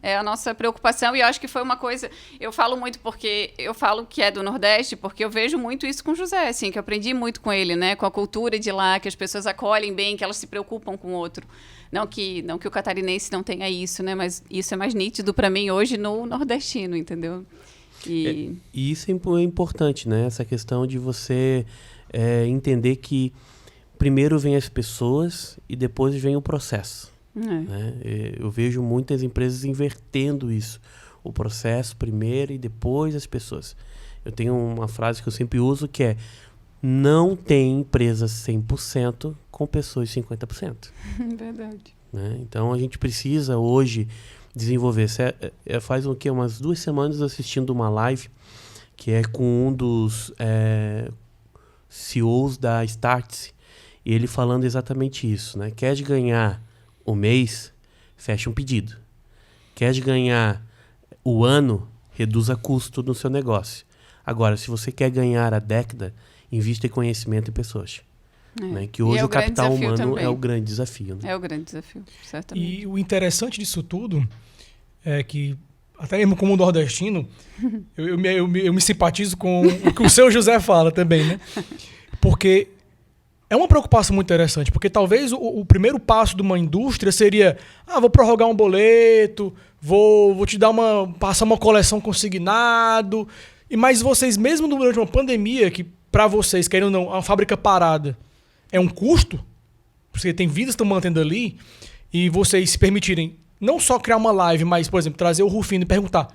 Speaker 3: é a nossa preocupação, e eu acho que foi uma coisa... Eu falo muito porque... Eu falo que é do Nordeste, porque eu vejo muito isso com o José, assim, que eu aprendi muito com ele, né? Com a cultura de lá, que as pessoas acolhem bem, que elas se preocupam com o outro. Não que o catarinense não tenha isso, né? Mas isso é mais nítido para mim hoje no nordestino, entendeu?
Speaker 1: E isso é importante, né? Essa questão de você entender que primeiro vem as pessoas e depois vem o processo. Né? Eu vejo muitas empresas invertendo isso. O processo primeiro e depois as pessoas. Eu tenho uma frase que eu sempre uso que é: não tem empresa 100% com pessoas 50%.
Speaker 3: Verdade.
Speaker 1: Né? Então a gente precisa hoje desenvolver. Faz umas 2 semanas assistindo uma live que é com um dos CEOs da Startse, e ele falando exatamente isso, né? Quer ganhar o mês, fecha um pedido. Quer ganhar o ano, reduza custo no seu negócio. Agora, se você quer ganhar a década, invista em conhecimento em pessoas. Né? Que hoje o capital humano também é o grande desafio. Né?
Speaker 3: É o grande desafio, certamente.
Speaker 2: E o interessante disso tudo é que, até mesmo como nordestino, eu me simpatizo com o que o seu José fala também, né? Porque é uma preocupação muito interessante, porque talvez o primeiro passo de uma indústria seria: vou prorrogar um boleto, vou te passar uma coleção consignado. Mas vocês, mesmo durante uma pandemia, que para vocês, querendo ou não, uma fábrica parada é um custo, porque tem vidas que estão mantendo ali, e vocês se permitirem não só criar uma live, mas, por exemplo, trazer o Rufino e perguntar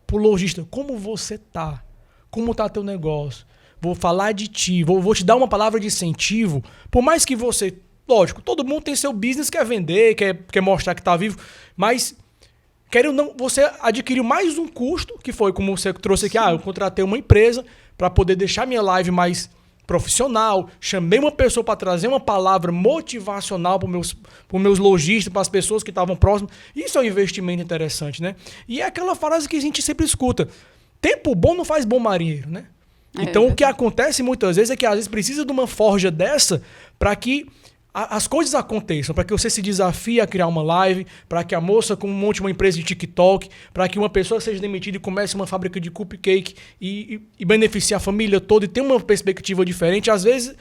Speaker 2: pro lojista: como você tá? Como tá teu negócio? Vou falar de ti, vou te dar uma palavra de incentivo. Por mais que você... Lógico, todo mundo tem seu business, quer vender, quer mostrar que tá vivo, mas... Querendo ou não, você adquiriu mais um custo, que foi como você trouxe aqui: eu contratei uma empresa para poder deixar minha live mais profissional, chamei uma pessoa para trazer uma palavra motivacional para os meus lojistas, para as pessoas que estavam próximas. Isso é um investimento interessante, né? E é aquela frase que a gente sempre escuta: tempo bom não faz bom marinheiro, né? Então, o que acontece muitas vezes é que às vezes precisa de uma forja dessa para que as coisas aconteçam, para que você se desafie a criar uma live, para que a moça monte uma empresa de TikTok, para que uma pessoa seja demitida e comece uma fábrica de cupcake e beneficie a família toda e tenha uma perspectiva diferente. Às vezes,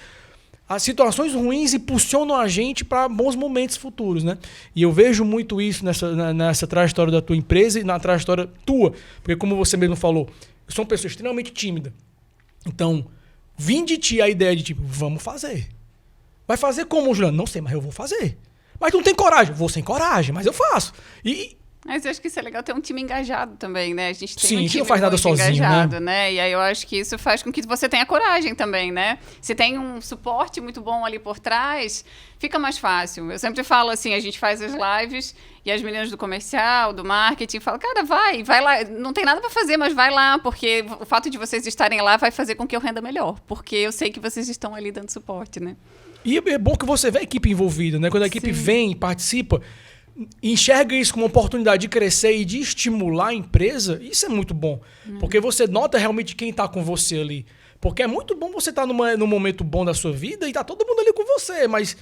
Speaker 2: as situações ruins impulsionam a gente para bons momentos futuros, né? E eu vejo muito isso nessa trajetória da tua empresa e na trajetória tua, porque, como você mesmo falou, eu sou uma pessoa extremamente tímida. Então, vim de ti a ideia de tipo: vamos fazer. Vai fazer como, Juliano? Não sei, mas eu vou fazer. Mas tu não tem coragem? Vou sem coragem, mas eu faço.
Speaker 3: Mas eu acho que isso é legal ter um time engajado também, né? A gente tem
Speaker 2: Sim,
Speaker 3: um
Speaker 2: a gente
Speaker 3: time
Speaker 2: não faz nada sozinho,
Speaker 3: engajado, né? E aí eu acho que isso faz com que você tenha coragem também, né? Se tem um suporte muito bom ali por trás, fica mais fácil. Eu sempre falo assim, a gente faz as lives e as meninas do comercial, do marketing, falam: cara, vai lá. Não tem nada para fazer, mas vai lá, porque o fato de vocês estarem lá vai fazer com que eu renda melhor, porque eu sei que vocês estão ali dando suporte, né?
Speaker 2: E é bom que você vê a equipe envolvida, né? Quando a equipe vem e participa, enxerga isso como uma oportunidade de crescer e de estimular a empresa, isso é muito bom. Porque você nota realmente quem está com você ali. Porque é muito bom você estar num momento bom da sua vida e tá todo mundo ali com você, mas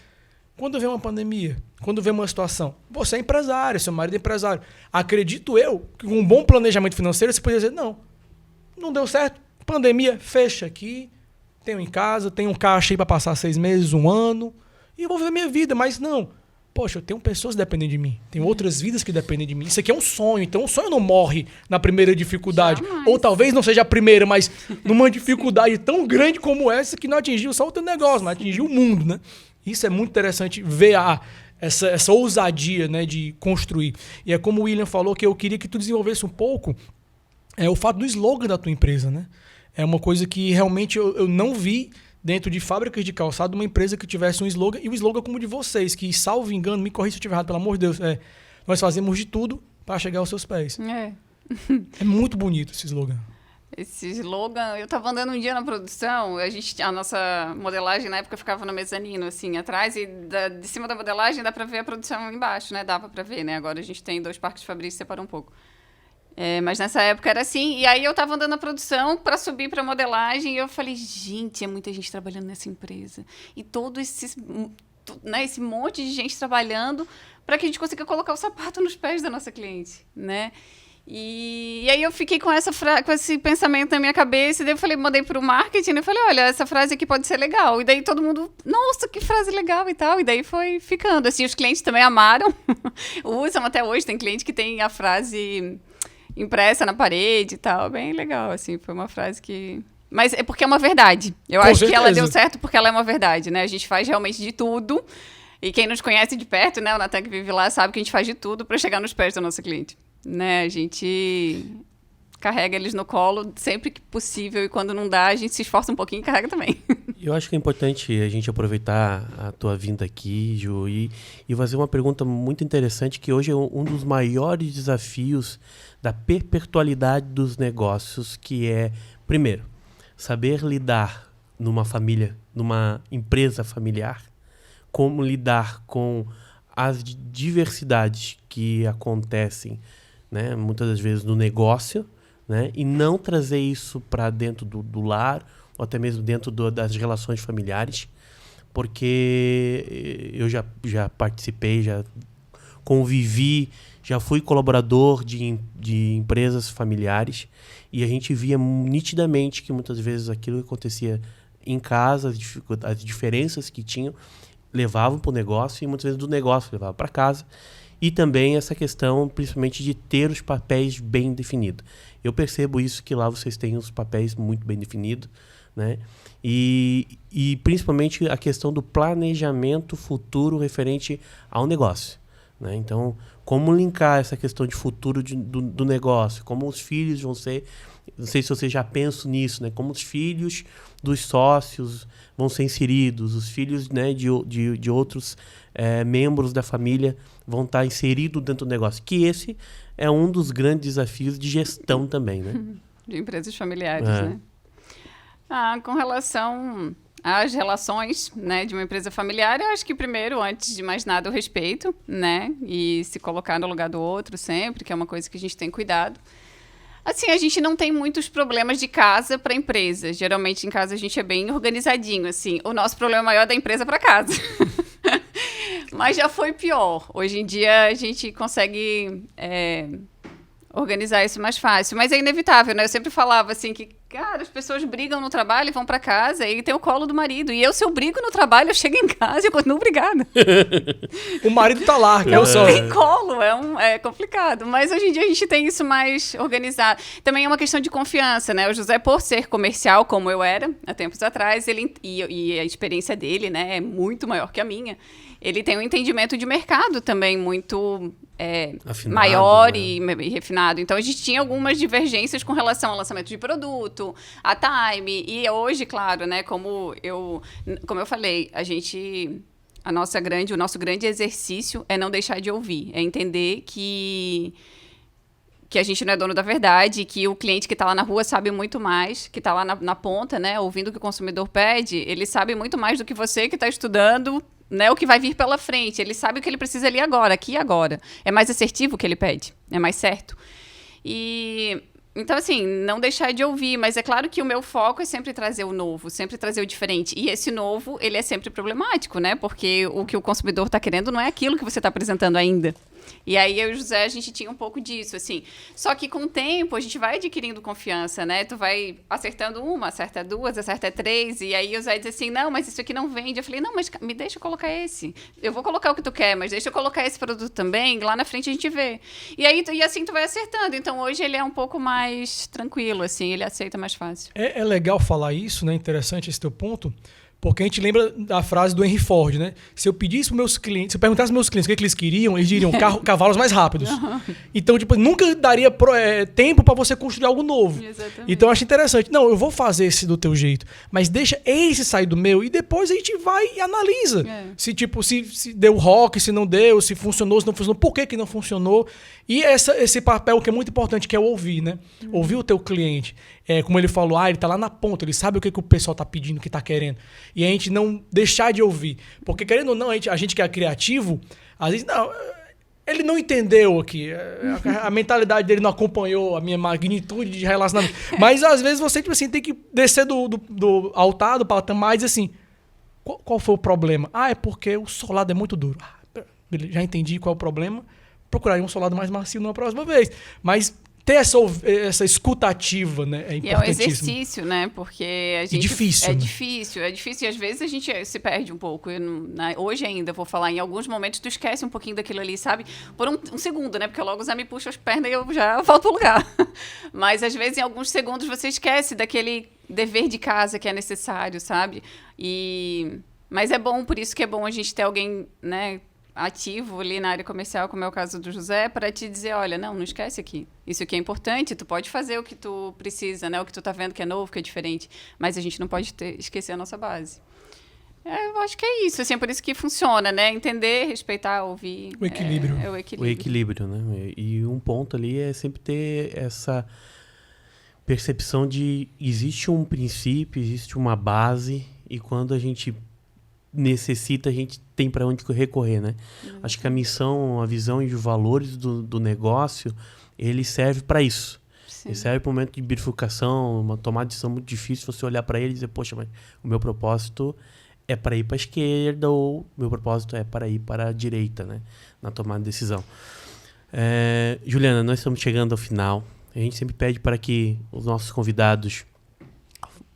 Speaker 2: quando vem uma pandemia, quando vem uma situação, você é empresário, seu marido é empresário. Acredito eu que com um bom planejamento financeiro você poderia dizer: não deu certo, pandemia, fecha aqui, tenho em casa, tenho um caixa aí para passar 6 meses, 1 ano, e eu vou viver minha vida. Mas não, poxa, eu tenho pessoas que dependem de mim, tem outras vidas que dependem de mim. Isso aqui é um sonho, então o sonho não morre na primeira dificuldade.
Speaker 3: Jamais.
Speaker 2: Ou talvez não seja a primeira, mas numa dificuldade tão grande como essa, que não atingiu só o teu negócio, mas atingiu o mundo, né? Isso é muito interessante ver essa ousadia, né, de construir. E é como o William falou, que eu queria que tu desenvolvesse um pouco o fato do slogan da tua empresa, né? É uma coisa que realmente eu não vi dentro de fábricas de calçado, uma empresa que tivesse um slogan, e o slogan como o de vocês, que, salvo engano, me corrija se eu estiver errado, pelo amor de Deus, nós fazemos de tudo para chegar aos seus pés. É muito bonito esse slogan.
Speaker 3: Esse slogan, eu estava andando um dia na produção, a nossa modelagem na época ficava no mezanino, assim, atrás, e de cima da modelagem dá para ver a produção embaixo, né? Dava para ver, né? Agora a gente tem 2 parques Fabrício, separa um pouco. Mas nessa época era assim, e aí eu estava andando na produção para subir para modelagem, e eu falei, gente, é muita gente trabalhando nessa empresa. E todo esse monte de gente trabalhando para que a gente consiga colocar o sapato nos pés da nossa cliente, né? E aí eu fiquei com esse pensamento na minha cabeça, e daí eu falei, mandei pro marketing, e falei, olha, essa frase aqui pode ser legal. E daí todo mundo, nossa, que frase legal e tal. E daí foi ficando. Assim, os clientes também amaram, usam até hoje. Tem cliente que tem a frase impressa na parede e tal. Bem legal, assim, foi uma frase que... Mas é porque é uma verdade. Eu acho que ela deu certo porque ela é uma verdade, né? A gente faz realmente de tudo. E quem nos conhece de perto, né, o Natan que vive lá, sabe que a gente faz de tudo para chegar nos pés da nossa cliente. Né, a gente carrega eles no colo sempre que possível, e quando não dá, a gente se esforça um pouquinho e carrega também.
Speaker 1: Eu acho que é importante a gente aproveitar a tua vinda aqui, Ju, e fazer uma pergunta muito interessante, que hoje é um dos maiores desafios da perpetualidade dos negócios, que é, primeiro, saber lidar numa família, numa empresa familiar, como lidar com as diversidades que acontecem, né, muitas das vezes no negócio, né, e não trazer isso para dentro do lar, ou até mesmo dentro das relações familiares, porque eu já participei, já convivi, já fui colaborador de empresas familiares, e a gente via nitidamente que muitas vezes aquilo que acontecia em casa, as diferenças que tinham, levavam para o negócio, e muitas vezes do negócio levavam para casa. E também essa questão, principalmente, de ter os papéis bem definidos. Eu percebo isso, que lá vocês têm os papéis muito bem definidos, né? E principalmente a questão do planejamento futuro referente ao negócio, né? Então, como linkar essa questão de futuro do negócio, como os filhos vão ser... Não sei se você já pensa nisso, né? Como os filhos dos sócios vão ser inseridos, os filhos, né, de outros membros da família vão estar inseridos dentro do negócio. Que esse é um dos grandes desafios de gestão também, né?
Speaker 3: De empresas familiares, né? Com relação às relações, né, de uma empresa familiar, eu acho que primeiro, antes de mais nada, o respeito, né? E se colocar no lugar do outro sempre, que é uma coisa que a gente tem cuidado. Assim, a gente não tem muitos problemas de casa para empresa. Geralmente, em casa, a gente é bem organizadinho, assim. O nosso problema maior é da empresa para casa. Mas já foi pior. Hoje em dia, a gente consegue organizar isso mais fácil. Mas é inevitável, né? Eu sempre falava, assim, que, cara, as pessoas brigam no trabalho e vão para casa, e tem o colo do marido. E eu, se eu brigo no trabalho, eu chego em casa e eu continuo brigada.
Speaker 2: O marido tá lá, que
Speaker 3: não tem colo, é complicado. Mas hoje em dia a gente tem isso mais organizado. Também é uma questão de confiança, né? O José, por ser comercial, como eu era há tempos atrás, e a experiência dele, né, é muito maior que a minha. Ele tem um entendimento de mercado também muito afinado, maior, né? e refinado. Então, a gente tinha algumas divergências com relação ao lançamento de produto, a time. E hoje, claro, né, como eu falei, o nosso grande exercício é não deixar de ouvir. É entender que a gente não é dono da verdade, que o cliente que está lá na rua sabe muito mais, que está lá na ponta, né, ouvindo o que o consumidor pede, ele sabe muito mais do que você que está estudando, né, o que vai vir pela frente. Ele sabe o que ele precisa ali agora, aqui e agora. É mais assertivo o que ele pede, é mais certo. Então, assim, não deixar de ouvir, mas é claro que o meu foco é sempre trazer o novo, sempre trazer o diferente. E esse novo, ele é sempre problemático, né? Porque o que o consumidor está querendo não é aquilo que você está apresentando ainda. E aí, eu e o José, a gente tinha um pouco disso, assim. Só que com o tempo, a gente vai adquirindo confiança, né? Tu vai acertando uma, acerta duas, acerta três. E aí, o José diz assim, não, mas isso aqui não vende. Eu falei, não, mas me deixa eu colocar esse. Eu vou colocar o que tu quer, mas deixa eu colocar esse produto também. Lá na frente a gente vê. E assim tu vai acertando. Então, hoje ele é um pouco mais tranquilo, assim. Ele aceita mais fácil.
Speaker 2: É legal falar isso, né? Interessante esse teu ponto. Porque a gente lembra da frase do Henry Ford, né? Se eu pedisse para meus clientes, se eu perguntasse aos meus clientes o que eles queriam, eles diriam cavalos mais rápidos. Então, tipo, nunca daria tempo para você construir algo novo.
Speaker 3: Exatamente.
Speaker 2: Então, eu acho interessante. Não, eu vou fazer esse do teu jeito, mas deixa esse sair do meu e depois a gente vai e analisa. Se, tipo, se deu rock, se não deu, se funcionou, se não funcionou, por que não funcionou. E esse papel que é muito importante, que é ouvir, né? Ouvir o teu cliente. Como ele falou, ele tá lá na ponta, ele sabe o que o pessoal tá pedindo, o que tá querendo. E a gente não deixar de ouvir. Porque, querendo ou não, a gente que é criativo, às vezes, não, ele não entendeu aqui. A mentalidade dele não acompanhou a minha magnitude de relacionamento. Mas, às vezes, você tipo assim, tem que descer do altar, do patamar e dizer assim, qual foi o problema? É porque o solado é muito duro. Beleza, já entendi qual é o problema. Procuraria um solado mais macio numa próxima vez. Mas ter essa escutativa, né, é importantíssimo.
Speaker 3: E é um exercício, né? Porque a gente...
Speaker 2: É difícil.
Speaker 3: É difícil. E às vezes a gente se perde um pouco. Hoje ainda, vou falar, em alguns momentos tu esquece um pouquinho daquilo ali, sabe? Por um segundo, né? Porque logo já me puxa as pernas e eu já volto pro lugar. Mas às vezes em alguns segundos você esquece daquele dever de casa que é necessário, sabe? Mas é bom, por isso que é bom a gente ter alguém, né, ativo ali na área comercial, como é o caso do José, para te dizer, olha, não esquece aqui. Isso aqui é importante, tu pode fazer o que tu precisa, né? O que tu tá vendo que é novo, que é diferente, mas a gente não pode esquecer a nossa base. Eu acho que é isso, assim, é por isso que funciona, né? Entender, respeitar, ouvir.
Speaker 2: O equilíbrio.
Speaker 3: O equilíbrio.
Speaker 1: O equilíbrio, né? E um ponto ali é sempre ter essa percepção de existe um princípio, existe uma base, e quando a gente necessita, a gente tem para onde recorrer, né? Acho que a missão, a visão e os valores do negócio, ele serve para isso.
Speaker 3: Sim.
Speaker 1: Ele serve para um momento de bifurcação, uma tomada de decisão muito difícil, você olhar para ele e dizer, poxa, mas o meu propósito é para ir para a esquerda ou o meu propósito é para ir para a direita, né? Na tomada de decisão. Juliana, nós estamos chegando ao final. A gente sempre pede para que os nossos convidados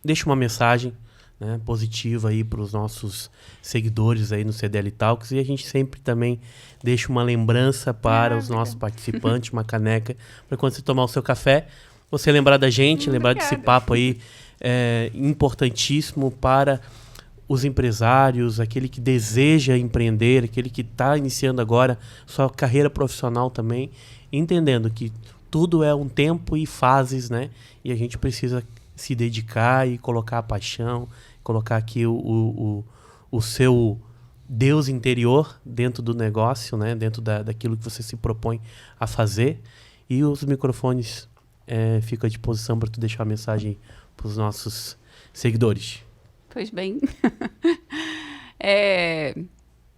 Speaker 1: deixem uma mensagem, né, positiva aí para os nossos seguidores aí no CDL Talks, e a gente sempre também deixa uma lembrança para os nossos participantes, uma caneca, para quando você tomar o seu café, você lembrar da gente, lembrar desse papo aí importantíssimo para os empresários, aquele que deseja empreender, aquele que está iniciando agora sua carreira profissional também, entendendo que tudo é um tempo e fases, né? E a gente precisa se dedicar e colocar a paixão, colocar aqui o seu Deus interior dentro do negócio, né? Dentro daquilo que você se propõe a fazer. E os microfones ficam à disposição para tu deixar a mensagem para os nossos seguidores.
Speaker 3: Pois bem.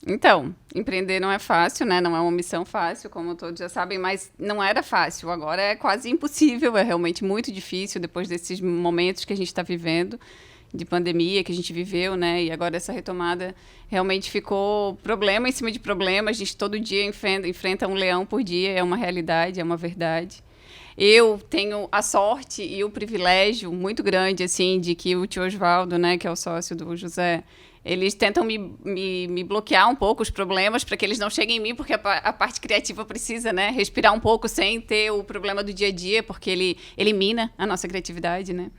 Speaker 3: Então, empreender não é fácil, né? Não é uma missão fácil, como todos já sabem, mas não era fácil. Agora é quase impossível, é realmente muito difícil depois desses momentos que a gente está vivendo, de pandemia que a gente viveu, né? E agora essa retomada realmente ficou problema em cima de problema. A gente todo dia enfrenta um leão por dia, é uma realidade, é uma verdade. Eu tenho a sorte e o privilégio muito grande, assim, de que o tio Osvaldo, né, que é o sócio do José, eles tentam me bloquear um pouco os problemas para que eles não cheguem em mim, porque a parte criativa precisa, né, respirar um pouco sem ter o problema do dia a dia, porque ele elimina a nossa criatividade, né?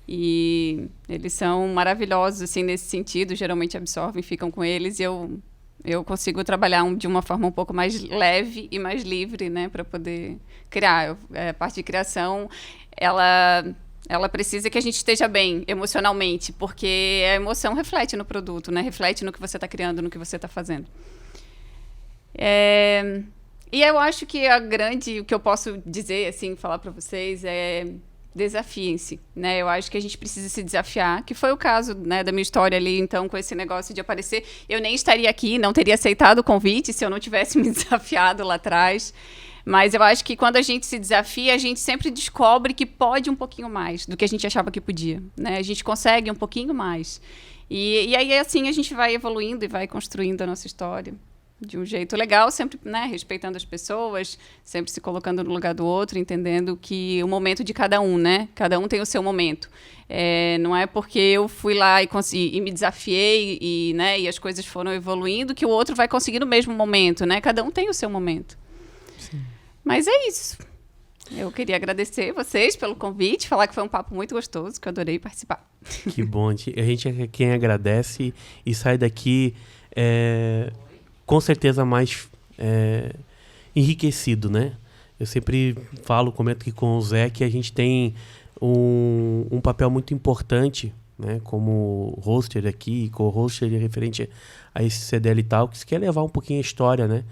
Speaker 3: E eles são maravilhosos, assim, nesse sentido, geralmente absorvem, ficam com eles, e eu consigo trabalhar de uma forma um pouco mais leve e mais livre, né, para poder criar. A parte de criação, ela precisa que a gente esteja bem emocionalmente, porque a emoção reflete no produto, né, reflete no que você está criando, no que você está fazendo. E eu acho que o que eu posso dizer, assim, falar para vocês desafiem-se, né? Eu acho que a gente precisa se desafiar, que foi o caso, né, da minha história ali, então, com esse negócio de aparecer. Eu nem estaria aqui, não teria aceitado o convite se eu não tivesse me desafiado lá atrás. Mas eu acho que quando a gente se desafia, a gente sempre descobre que pode um pouquinho mais do que a gente achava que podia, né? A gente consegue um pouquinho mais. E aí, assim, a gente vai evoluindo e vai construindo a nossa história de um jeito legal, sempre, né, respeitando as pessoas, sempre se colocando no lugar do outro, entendendo que o momento de cada um, né? Cada um tem o seu momento. Não é porque eu fui lá e me desafiei né, e as coisas foram evoluindo que o outro vai conseguir no mesmo momento, né? Cada um tem o seu momento. Sim. Mas é isso. Eu queria agradecer vocês pelo convite, falar que foi um papo muito gostoso, que eu adorei participar.
Speaker 1: Que bom. A gente é quem agradece e sai daqui com certeza mais enriquecido, né? Eu sempre comento aqui com o Zé que a gente tem um papel muito importante, né, como hoster aqui, co-hoster referente a esse CDL Talks, que é levar um pouquinho a história, né,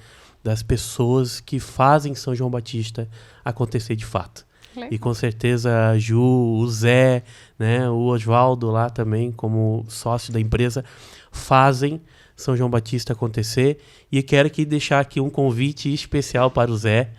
Speaker 1: das pessoas que fazem São João Batista acontecer de fato. E com certeza a Ju, o Zé, né, o Oswaldo lá também, como sócio da empresa, fazem São João Batista acontecer. E quero aqui deixar aqui um convite especial para o Zé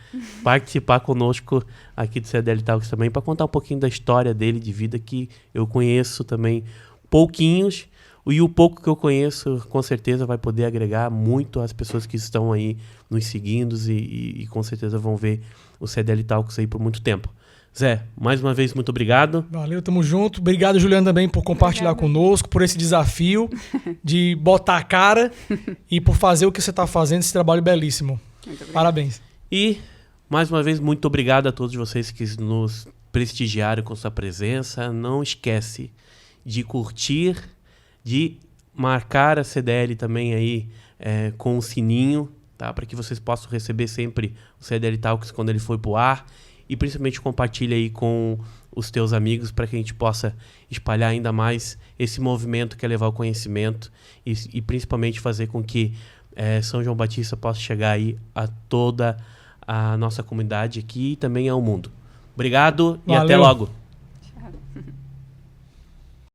Speaker 1: participar conosco aqui do CDL Talks também, para contar um pouquinho da história dele de vida, que eu conheço também pouquinhos, e o pouco que eu conheço com certeza vai poder agregar muito às pessoas que estão aí nos seguindo e com certeza vão ver o CDL Talks aí por muito tempo. Zé, mais uma vez, muito obrigado.
Speaker 2: Valeu, tamo junto. Obrigado, Juliana, também por compartilhar conosco, por esse desafio de botar a cara e por fazer o que você está fazendo, esse trabalho belíssimo. Parabéns.
Speaker 1: E, mais uma vez, muito obrigado a todos vocês que nos prestigiaram com sua presença. Não esquece de curtir, de marcar a CDL também aí com o sininho, tá? Para que vocês possam receber sempre o CDL Talks quando ele for pro ar. E principalmente compartilha aí com os teus amigos para que a gente possa espalhar ainda mais esse movimento que é levar o conhecimento e principalmente fazer com que São João Batista possa chegar aí a toda a nossa comunidade aqui e também ao mundo. Obrigado. Valeu. E até logo.